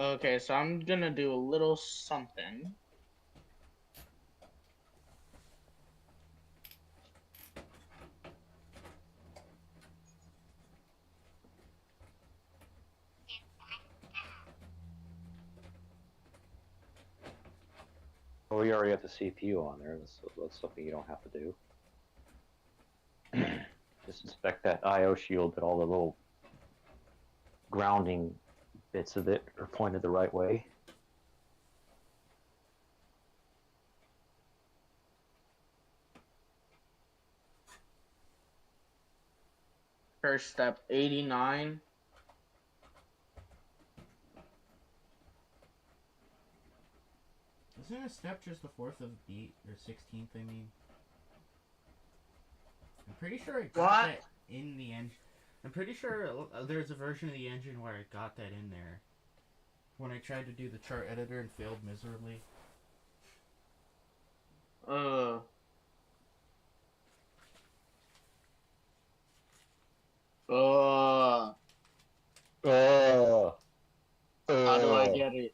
Okay, so I'm gonna do a little something. Well, we already have the CPU on there. That's something you don't have to do. Just inspect that I/O shield that all the little grounding bits of it are pointed the right way. First step 89. Isn't a step just the fourth of beat, or 16th, I mean? I'm pretty sure I got that in the engine. I'm pretty sure there's a version of the engine where I got that in there. When I tried to do the chart editor and failed miserably. How do I get it?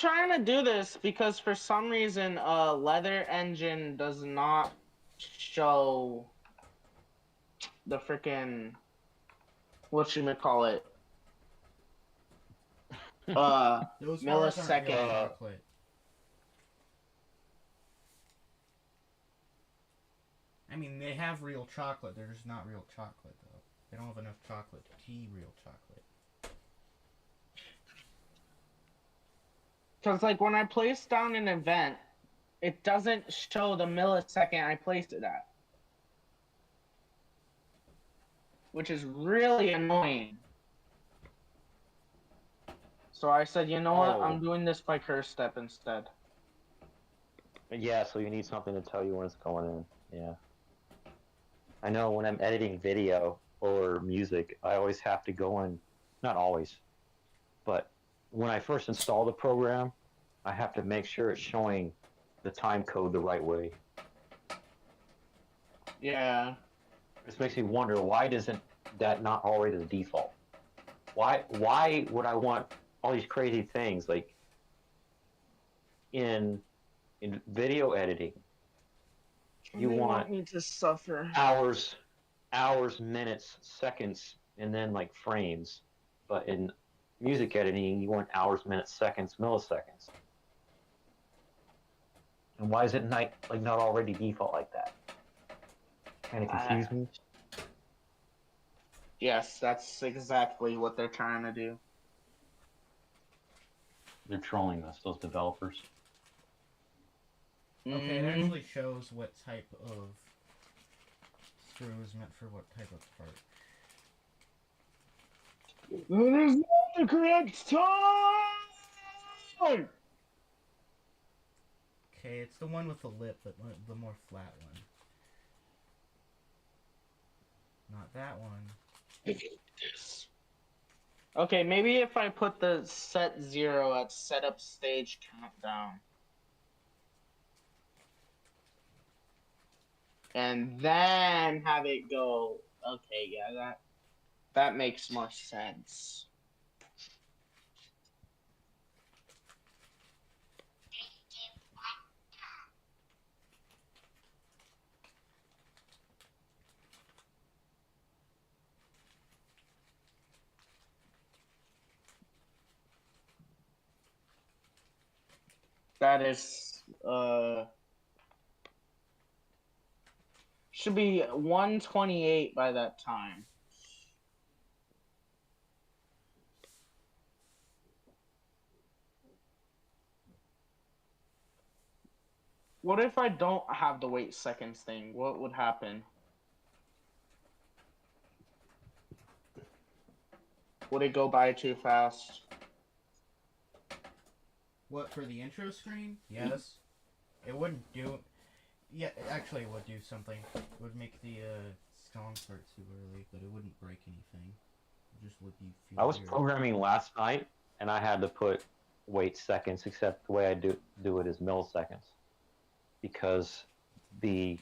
trying to do this because for some reason, Leather Engine does not show the freaking whatchamacallit Those bars aren't real millisecond. chocolate. I mean, they have real chocolate. They're just not real chocolate, though. They don't have enough chocolate to be real chocolate. Because, like, when I place down an event, it doesn't show the millisecond I placed it at. Which is really annoying. So I said, you know what? I'm doing this by curse step instead. Yeah, so you need something to tell you when it's going in. Yeah. I know when I'm editing video or music, I always have to go in, not always, but when I first install the program, I have to make sure it's showing the time code the right way. Yeah. This makes me wonder, why doesn't that not already the default? Why would I want all these crazy things like in video editing? You want me to suffer. hours, minutes, seconds, and then like frames. But in music editing, you want hours, minutes, seconds, milliseconds. And why is it not already default like that? Kind of confused me. Yes, that's exactly what they're trying to do. They're trolling us, those developers. Okay, it actually shows what type of screw is meant for what type of part. That is not the correct time! Okay, it's the one with the lip, but the more flat one. Not that one. Okay, maybe if I put the set 0 at setup stage countdown. And then have it go. Okay, yeah, that makes more sense. That is should be 128 by that time. What if I don't have the wait seconds thing? What would happen? Would it go by too fast? What, for the intro screen? Yes. It wouldn't do... Yeah, actually it would do something. It would make the song start too early, but it wouldn't break anything. It just would be... I was programming last night, and I had to put wait seconds, except the way I do it is milliseconds. Because the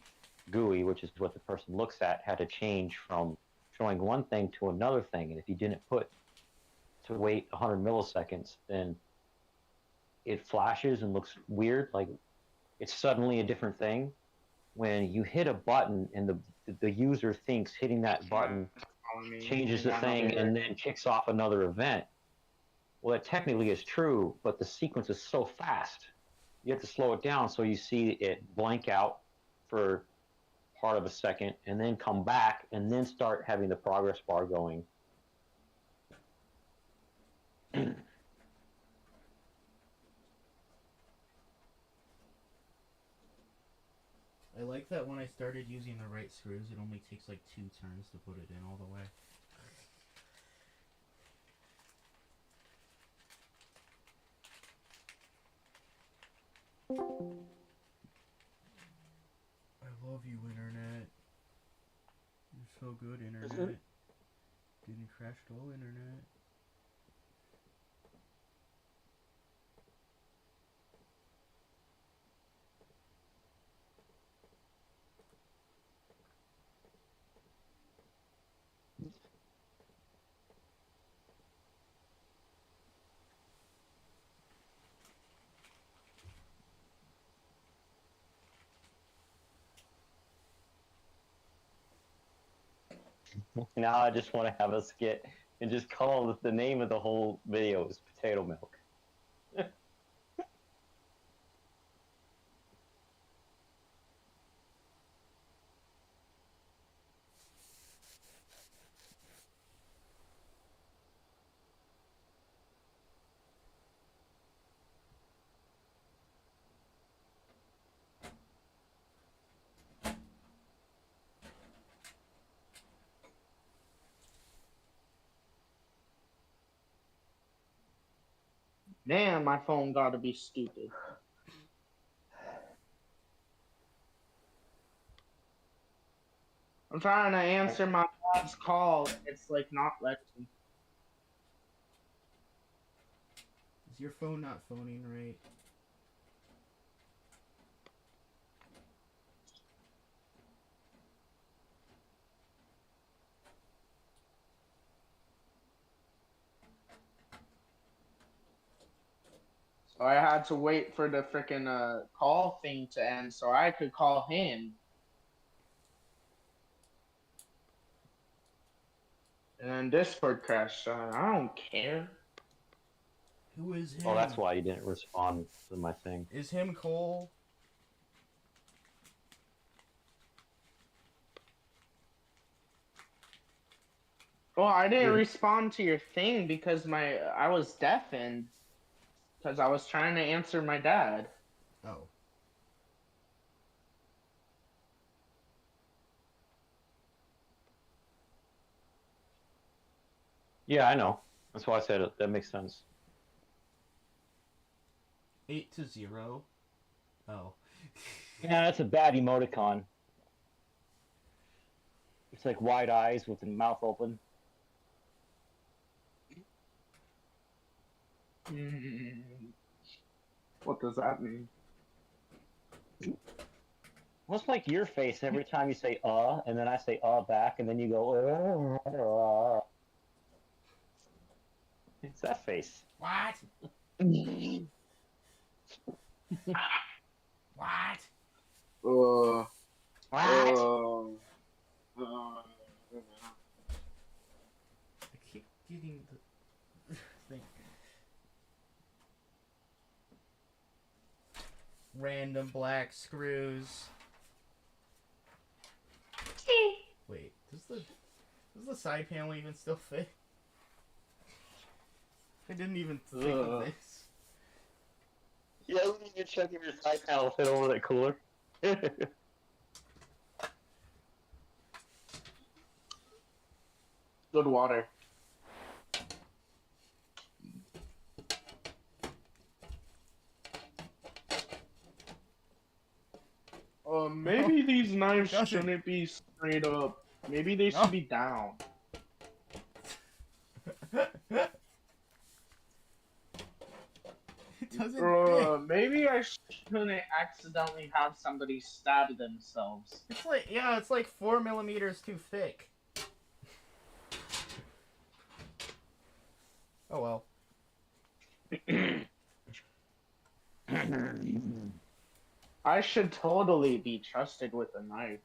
GUI, which is what the person looks at, had to change from showing one thing to another thing. And if you didn't put to wait 100 milliseconds, then it flashes and looks weird, like it's suddenly a different thing. When you hit a button and the user thinks hitting that button changes the thing and then kicks off another event, well, it technically is true, but the sequence is so fast, you have to slow it down so you see it blank out for part of a second and then come back and then start having the progress bar going. I like that when I started using the right screws, it only takes like 2 turns to put it in all the way. I love you, Internet. You're so good, Internet. Didn't crash all Internet. Now I just want to have a skit and just call the name of the whole video is potato milk. Damn, my phone gotta be stupid. I'm trying to answer my dad's call. It's like not letting me. Is your phone not phoning right? So I had to wait for the freaking call thing to end so I could call him. And then Discord crashed, so I don't care. Who is him? Oh, that's why you didn't respond to my thing. Is him Cole? Well, I didn't respond to your thing because I was deafened because I was trying to answer my dad. Oh. Yeah, I know. That's why I said it. That makes sense. 8-0. Oh. Yeah, that's a bad emoticon. It's like wide eyes with the mouth open. What does that mean? Well, it's like your face every time you say and then I say back, and then you go It's that face. What? What? What? I keep getting the thing. Random black screws. Wait, does the side panel even still fit? I didn't even think of this. Yeah, we need to check if your side panel fit over that cooler. Good water. Maybe these knives shouldn't be straight up. Maybe they should be down. It doesn't fit. Maybe I shouldn't accidentally have somebody stab themselves. It's like 4 millimeters too thick. Oh well. I should totally be trusted with a knife.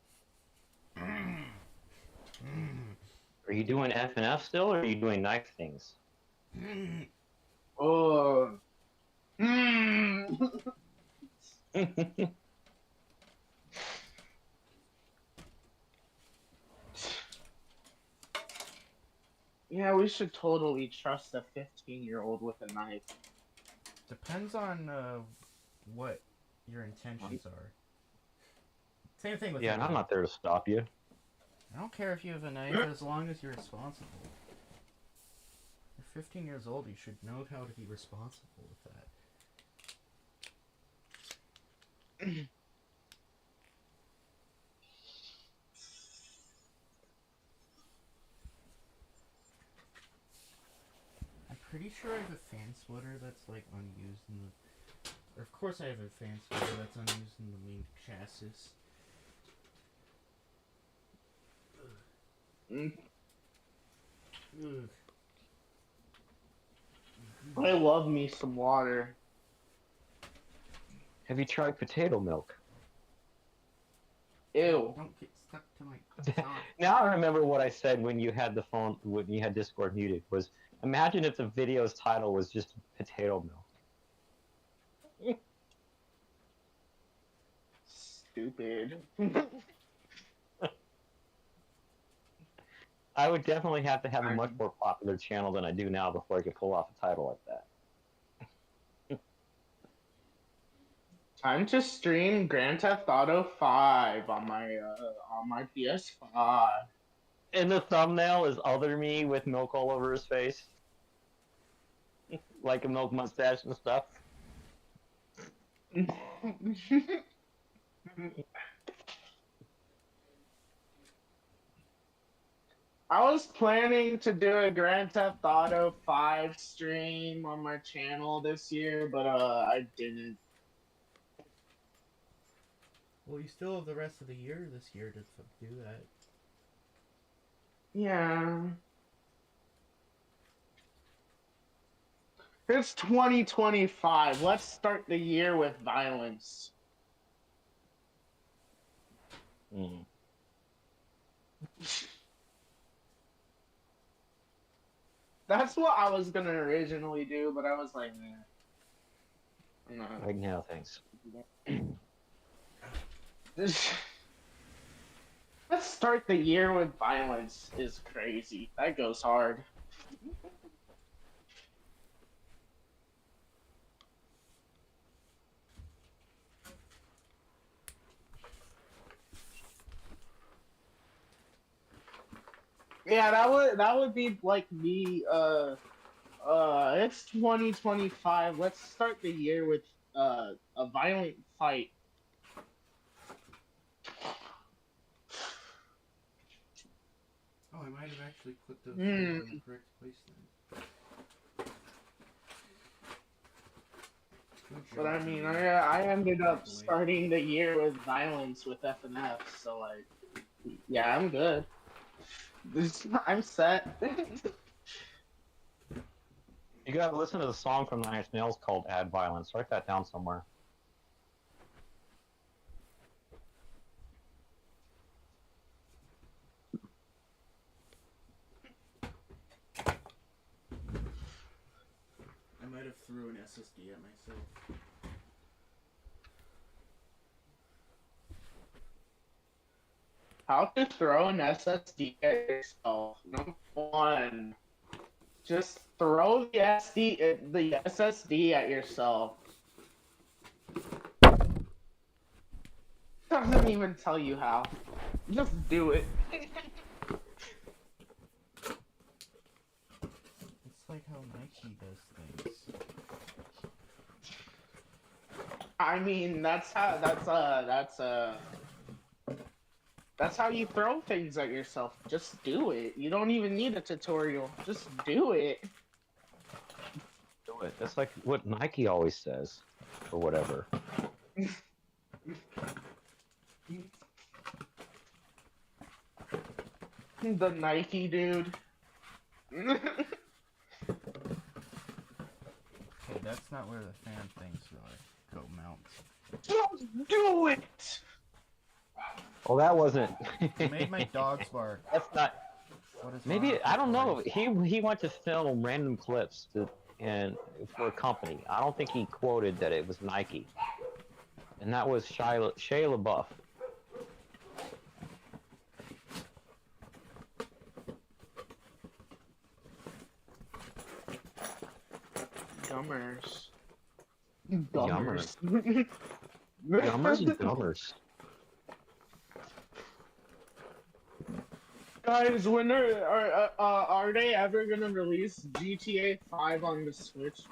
Are you doing F and F still, or are you doing knife things? Yeah, we should totally trust a 15-year-old with a knife. Depends on what your intentions are. Same thing with Yeah, and I'm not there to stop you. I don't care if you have a knife as long as you're responsible. You're 15 years old, you should know how to be responsible with that. I'm pretty sure I have a fan splitter that's like unused in the... Or of course I have a fan splitter that's unused in the main chassis. Ugh. I love me some water. Have you tried potato milk? Ew. stuck to my song. Now I remember what I said when you had when you had Discord muted was, imagine if the video's title was just potato milk. Stupid. I would definitely have to have a much more popular channel than I do now before I could pull off a title like that. Time to stream Grand Theft Auto 5 on my PS5. And the thumbnail is other me with milk all over his face. Like a milk mustache and stuff. I was planning to do a Grand Theft Auto 5 stream on my channel this year, but I didn't. Well, you still have the rest of the year this year to do that. Yeah. It's 2025. Let's start the year with violence. Mm. That's what I was gonna originally do, but I was like, nah. Right now, thanks. Let's start the year with violence is crazy. That goes hard. Yeah, that would be like me. It's 2025. Let's start the year with a violent fight. Oh, I might have actually put those in the correct place then. But I mean, I ended up starting the year with violence with FNF, so like, yeah, I'm good. I'm set. You gotta listen to the song from Nine Inch Nails called Add Violence. Write that down somewhere. I might have threw an SSD at myself. How to throw an SSD at yourself. Number one, just throw the SSD at yourself. Doesn't even tell you how. Just do it. It's like how Nike does things. I mean, that's how you throw things at yourself. Just do it. You don't even need a tutorial. Just do it. Do it. That's like what Nike always says, or whatever. The Nike dude. Okay, that's not where the fan things go mount. Just do it. Well, that wasn't. You made my dogs bark. That's not. What is Maybe wrong I don't know. with He went to film random clips and for a company. I don't think he quoted that it was Nike, and that was Shia LaBeouf. Gummers. Yummers. Yummers and gummers. Guys, when are they ever gonna release GTA 5 on the Switch?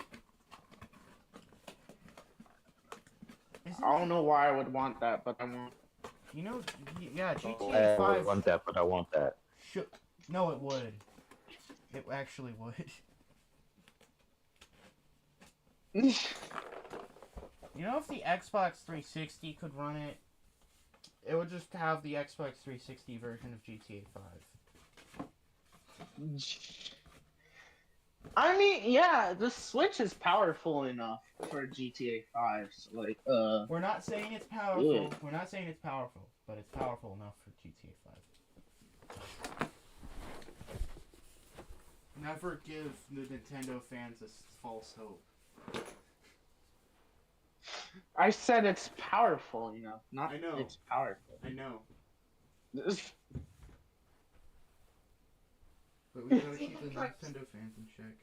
I don't know why I would want that, but I want. You know, yeah, GTA I 5. want that, but I want that. No, it would. It actually would. You know, if the Xbox 360 could run it, it would just have the Xbox 360 version of GTA 5. I mean, yeah, the Switch is powerful enough for GTA 5. So like, We're not saying it's yeah. powerful. We're not saying it's powerful, but it's powerful enough for GTA 5. Never give the Nintendo fans a false hope. I said it's powerful enough, not I know. it's powerful. I know. But we gotta keep the Nintendo fans in check.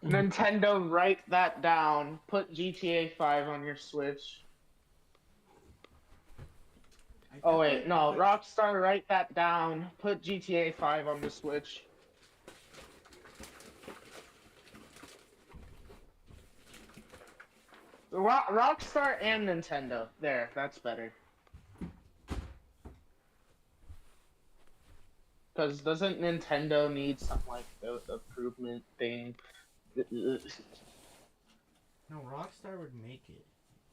Nintendo, write that down. Put GTA 5 on your Switch. Oh wait, no, Rockstar, write that down. Put GTA 5 on the Switch. Rockstar and Nintendo. There, that's better. Because doesn't Nintendo need some like the improvement thing? No, Rockstar would make it.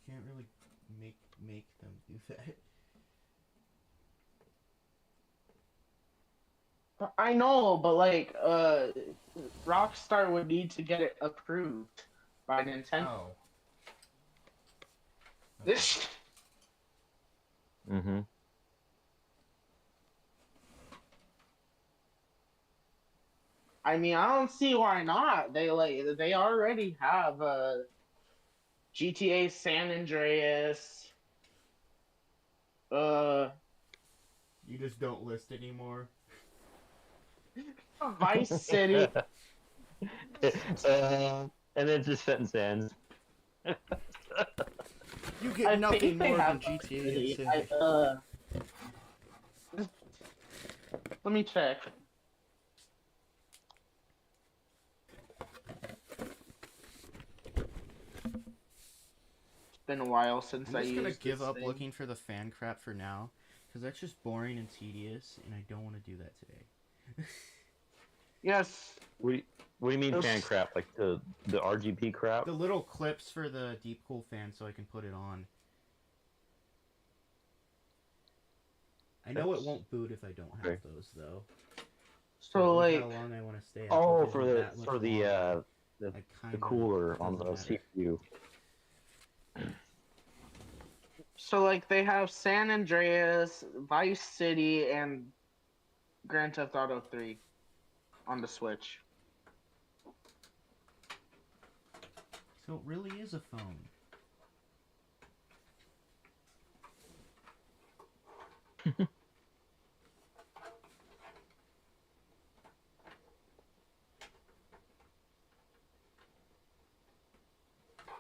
You can't really make them do that. I know, but like, Rockstar would need to get it approved by Nintendo. Oh. This. Mm-hmm. I mean, I don't see why not. They already have GTA San Andreas. You just don't list anymore. Vice City. And then just sentence ends. You get nothing more than GTA. Let me check. It's been a while since I'm just gonna used give this up thing. looking for the fan crap for now, because that's just boring and tedious, and I don't want to do that today. Yes. What do you mean fan crap? Like the RGB crap? The little clips for the Deep Cool fan, so I can put it on. I know it won't boot if I don't have those though. So like, how long I want to stay. Oh, for the cooler on the matter. CPU. So like they have San Andreas, Vice City, and Grand Theft Auto 3 on the Switch. So it really is a phone.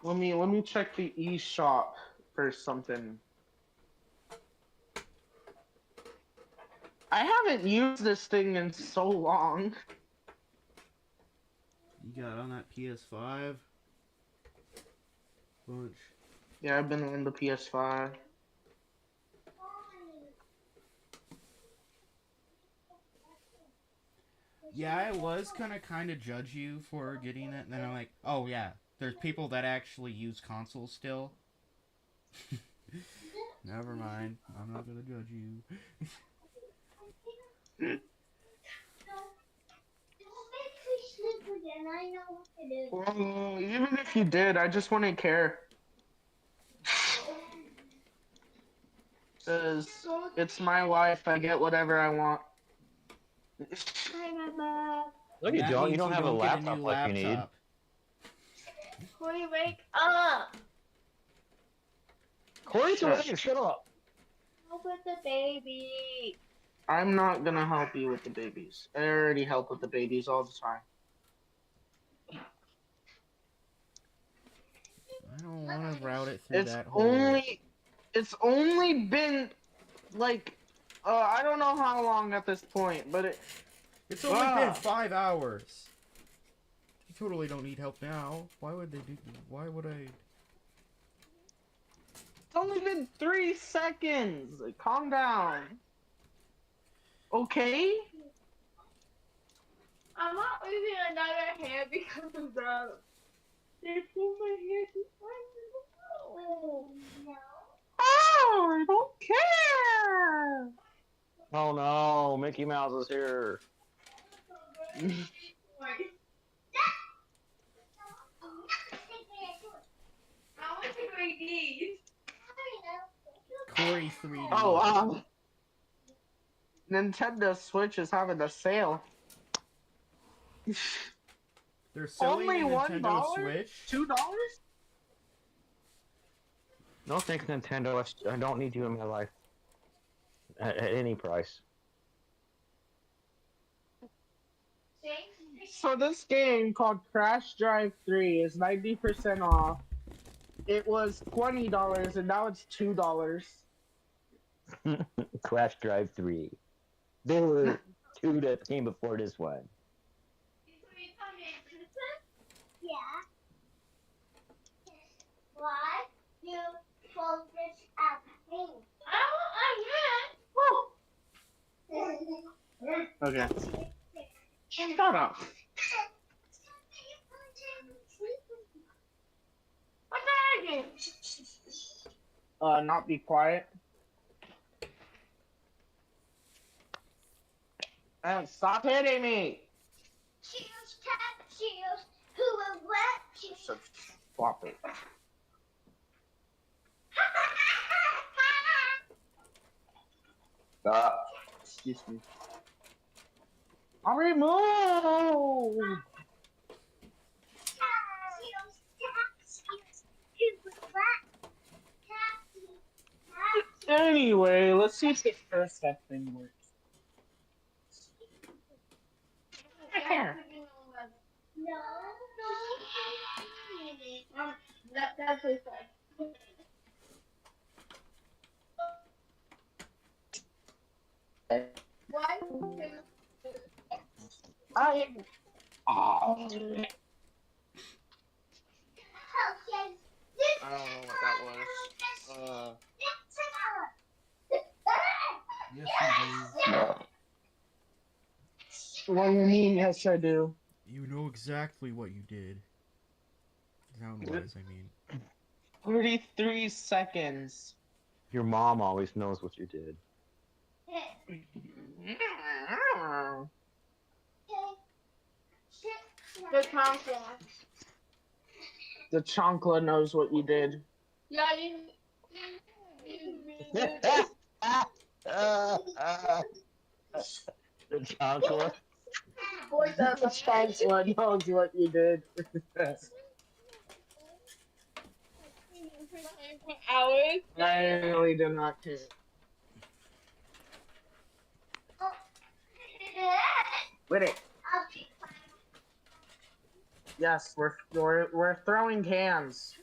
Let me check the eShop for something. I haven't used this thing in so long. You got on that PS5? Bunch. Yeah, I've been on the PS5. Yeah, I was gonna kind of judge you for getting it, and then I'm like, oh yeah, there's people that actually use consoles still. Never mind, I'm not gonna judge you. Well, even if you did, I just wouldn't care. Because it's my life, I get whatever I want. No, you don't. You don't have a laptop like you need. Corey, wake up! Corey, shut up. Help with the baby. I'm not gonna help you with the babies. I already help with the babies all the time. I don't want to route it through It's that hole. It's only been like, I don't know how long at this point, but it's only been 5 hours. You totally don't need help now. Why would they do? Why would I? It's only been 3 seconds. Calm down. Okay. I'm not losing another hair because of the. They pulled my hair too far. Oh, no. Oh, I don't care. Oh no, Mickey Mouse is here. How much are these? Corey 3D. Oh, Nintendo Switch is having a sale. They're selling Only a Nintendo $1? Switch. $2? No thanks, Nintendo. I don't need you in my life. At any price. So this game called Crash Drive 3 is 90% off. It was $20 and now it's $2. Crash Drive 3. There were two that came before this one. Yeah. Why you focus at me? Okay. Shut up. What's that again? Not be quiet. And stop hitting me! Choose, tap, choose. Who will what? So, swap it. Stop. Excuse me. Hurry, move! Anyway, let's see if the first step thing works. No, that's what One, two. I. Oh. I don't know what that was. Yes, you What do you mean? Yes, I do. do. You know exactly what you did. Sound-wise, I mean. 33 seconds. Your mom always knows what you did. The conference. The chancla knows what you did. Yeah, you. The chocolate. The chancla knows what you did. For hours. I really do not care. With it. Yes, we're throwing cans.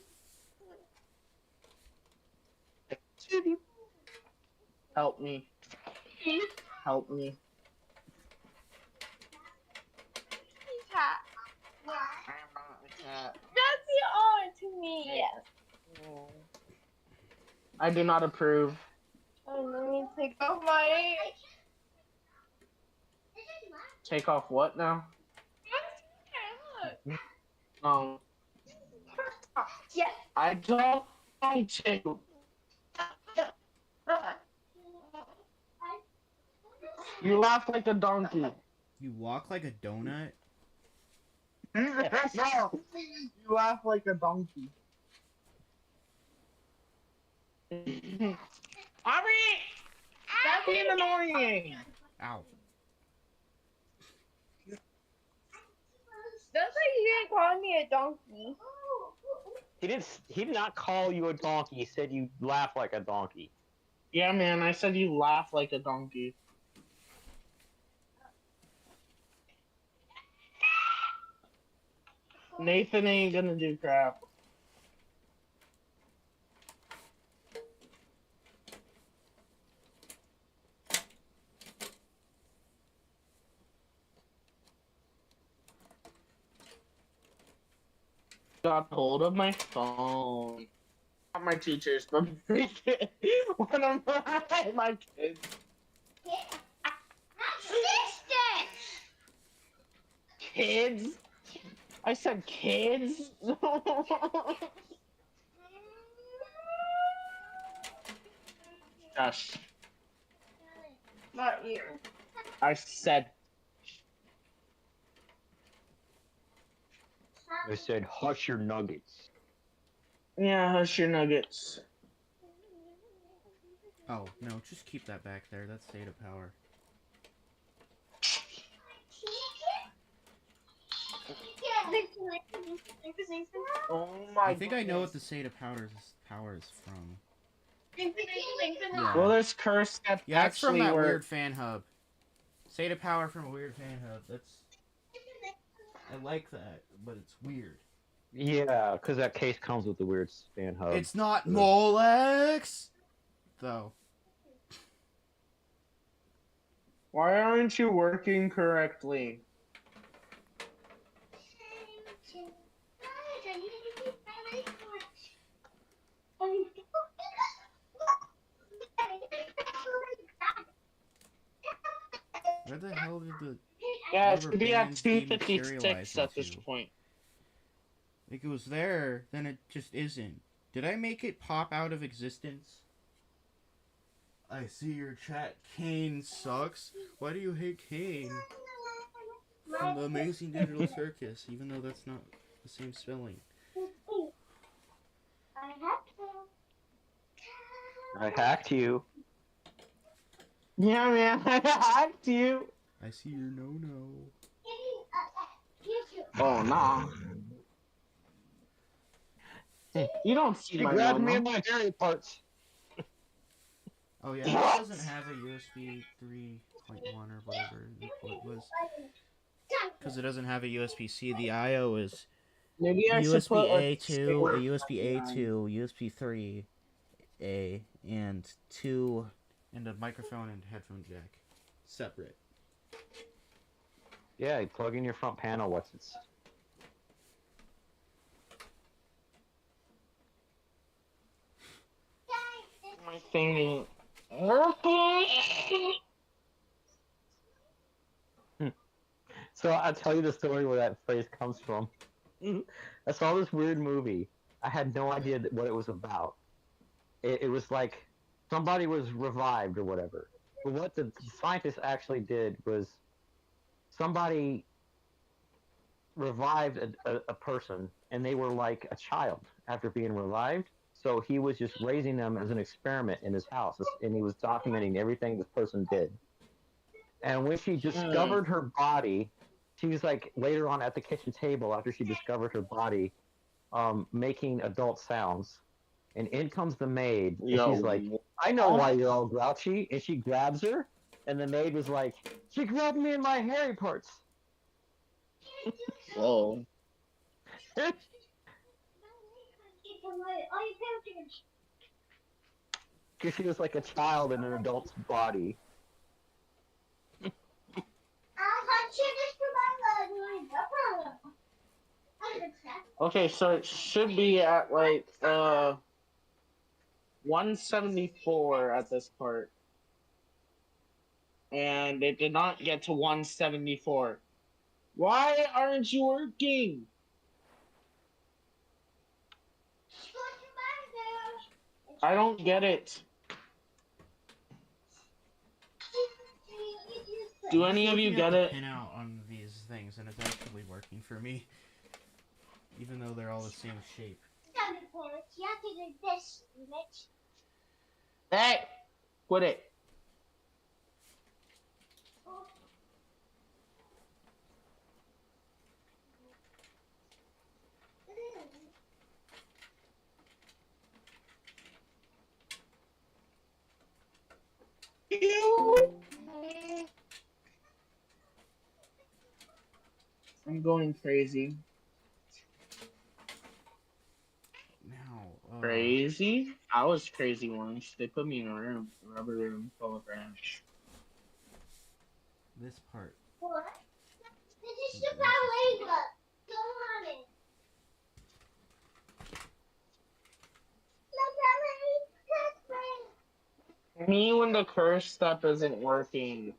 Help me. Help me. Cat. I'm not a cat. That's your own to me. Yes. I do not approve. Oh, let me take off my. Take off what now? No. Yes. I don't want to. You laugh like a donkey. You walk like a donut? No. You laugh like a donkey. Ari! Stop being annoying! Ow. That's like you didn't call me a donkey. He did not call you a donkey. He said you laugh like a donkey. Yeah, man, I said you laugh like a donkey. Nathan ain't gonna do crap. Got hold of my phone. Not my teachers, but one of my kids. Sister. Kids? I said kids? Gosh. Not you. I said. I said, hush your nuggets. Yeah, hush your nuggets. Oh, no, just keep that back there. That's state of power. Oh my I think I know what the goodness. state of power is from. Well, Yeah. this curse that Yeah, it's from actually that weird worked. fan hub. State of power from a weird fan hub. I like that, but it's weird. Yeah, because that case comes with the weird fan hub. It's not Molex! Though. Why aren't you working correctly? Where the hell did the Yeah, it rubber should be at bands 256 dematerialize at this into? point. Like it was there, then it just isn't. Did I make it pop out of existence? I see your chat. Kane sucks. Why do you hate Kane? From the Amazing Digital Circus, even though that's not the same spelling. I hacked you. Yeah, man, I hacked you. I see your no. Oh, nah. You don't see She my grabbed me no-no. in my hairy parts. Oh yeah, this doesn't have a USB 3.1 or whatever it was. Because it doesn't have a USB-C. The I/O is Maybe I should USB put like A2, a USB A2, USB 3A, and a microphone and headphone jack. Separate. Yeah, you plug in your front panel. What's it? my thing ain't working. So I'll tell you the story where that phrase comes from. I saw this weird movie. I had no idea what it was about. It was like somebody was revived or whatever. But what the scientists actually did was somebody revived a person, and they were like a child after being revived. So he was just raising them as an experiment in his house, and he was documenting everything this person did. And when she discovered her body, she was like later on at the kitchen table after she discovered her body, making adult sounds. And in comes the maid, and Yo, she's like, "I know why you're all grouchy." And she grabs her, and the maid was like, "She grabbed me in my hairy parts." whoa. Because she was like a child in an adult's body. Okay, so it should be at like 174 at this part. And it did not get to 174. Why aren't you working? I don't get it. Do any of you Looking at get the it? pinout on these things, and it's actually working for me, even though they're all the same shape. Hey, quit it. I'm going crazy. Now, Crazy? I was crazy once. They put me in a rubber room full of ash. this part. Me when the curse stuff isn't working.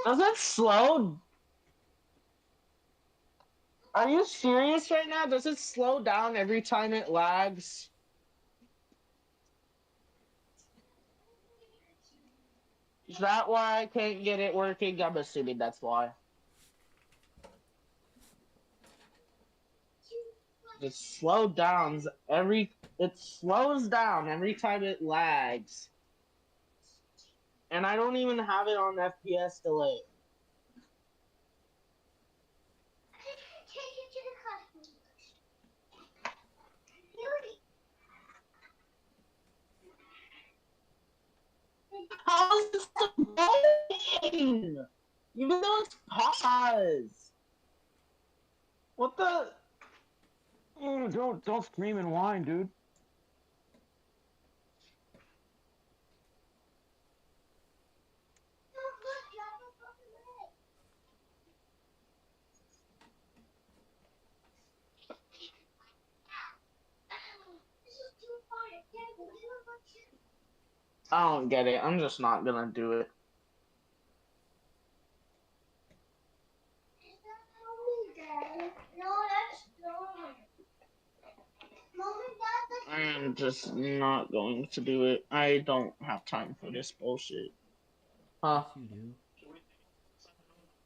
Does it slow? Are you serious right now? Does it slow down every time it lags? Is that why I can't get it working? I'm assuming that's why. It slows down it slows down every time it lags. And I don't even have it on FPS delay. How's this going? Even though it's pause. What the? Don't scream and whine, dude. I don't get it. I'm just not gonna do it. I'm just not going to do it. I don't have time for this bullshit. Huh? Yes, you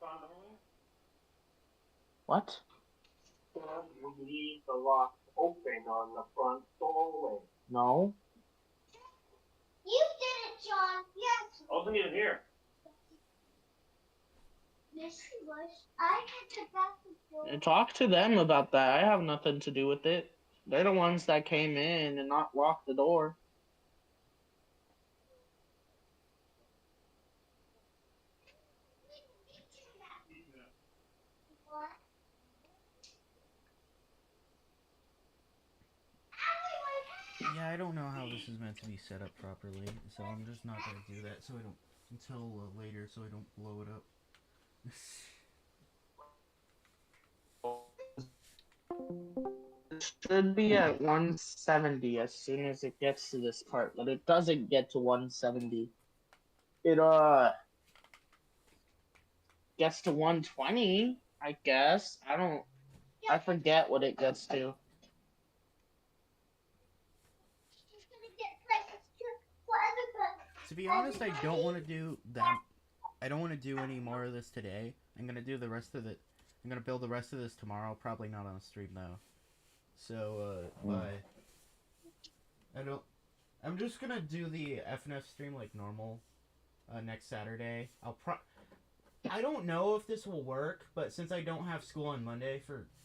do. What? You leave the lock open on the front doorway. No. You did it, John. Yes. I wasn't even here. Yes, he was. I had to back the door. Talk to them about that. I have nothing to do with it. They're the ones that came in and not locked the door. What? Yeah, I don't know how this is meant to be set up properly, so I'm just not gonna do that. So I don't until later, so I don't blow it up. It should be at 170 as soon as it gets to this part, but it doesn't get to 170. It gets to 120, I guess. I forget what it gets to. To be honest, I don't want to do that. I don't want to do any more of this today. I'm gonna do the rest of it. I'm gonna build the rest of this tomorrow. Probably not on a stream though. So bye. I don't. I'm just gonna do the FNF stream like normal. Next Saturday. I don't know if this will work, but since I don't have school on Monday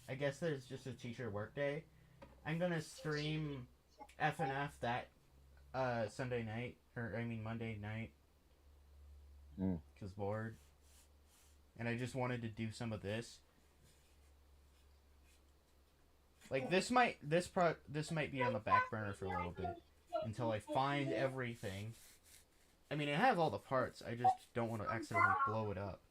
I guess there's just a teacher work day. I'm gonna stream FNF that Sunday night, Monday night. Cause bored, and I just wanted to do some of this. Like this might be on the back burner for a little bit until I find everything. I mean, it has all the parts. I just don't want to accidentally blow it up.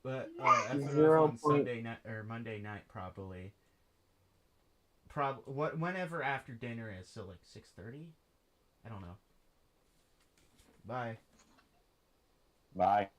But FNF on Sunday night or Monday night probably. Whenever after dinner is, so like 6:30. I don't know. Bye. Bye.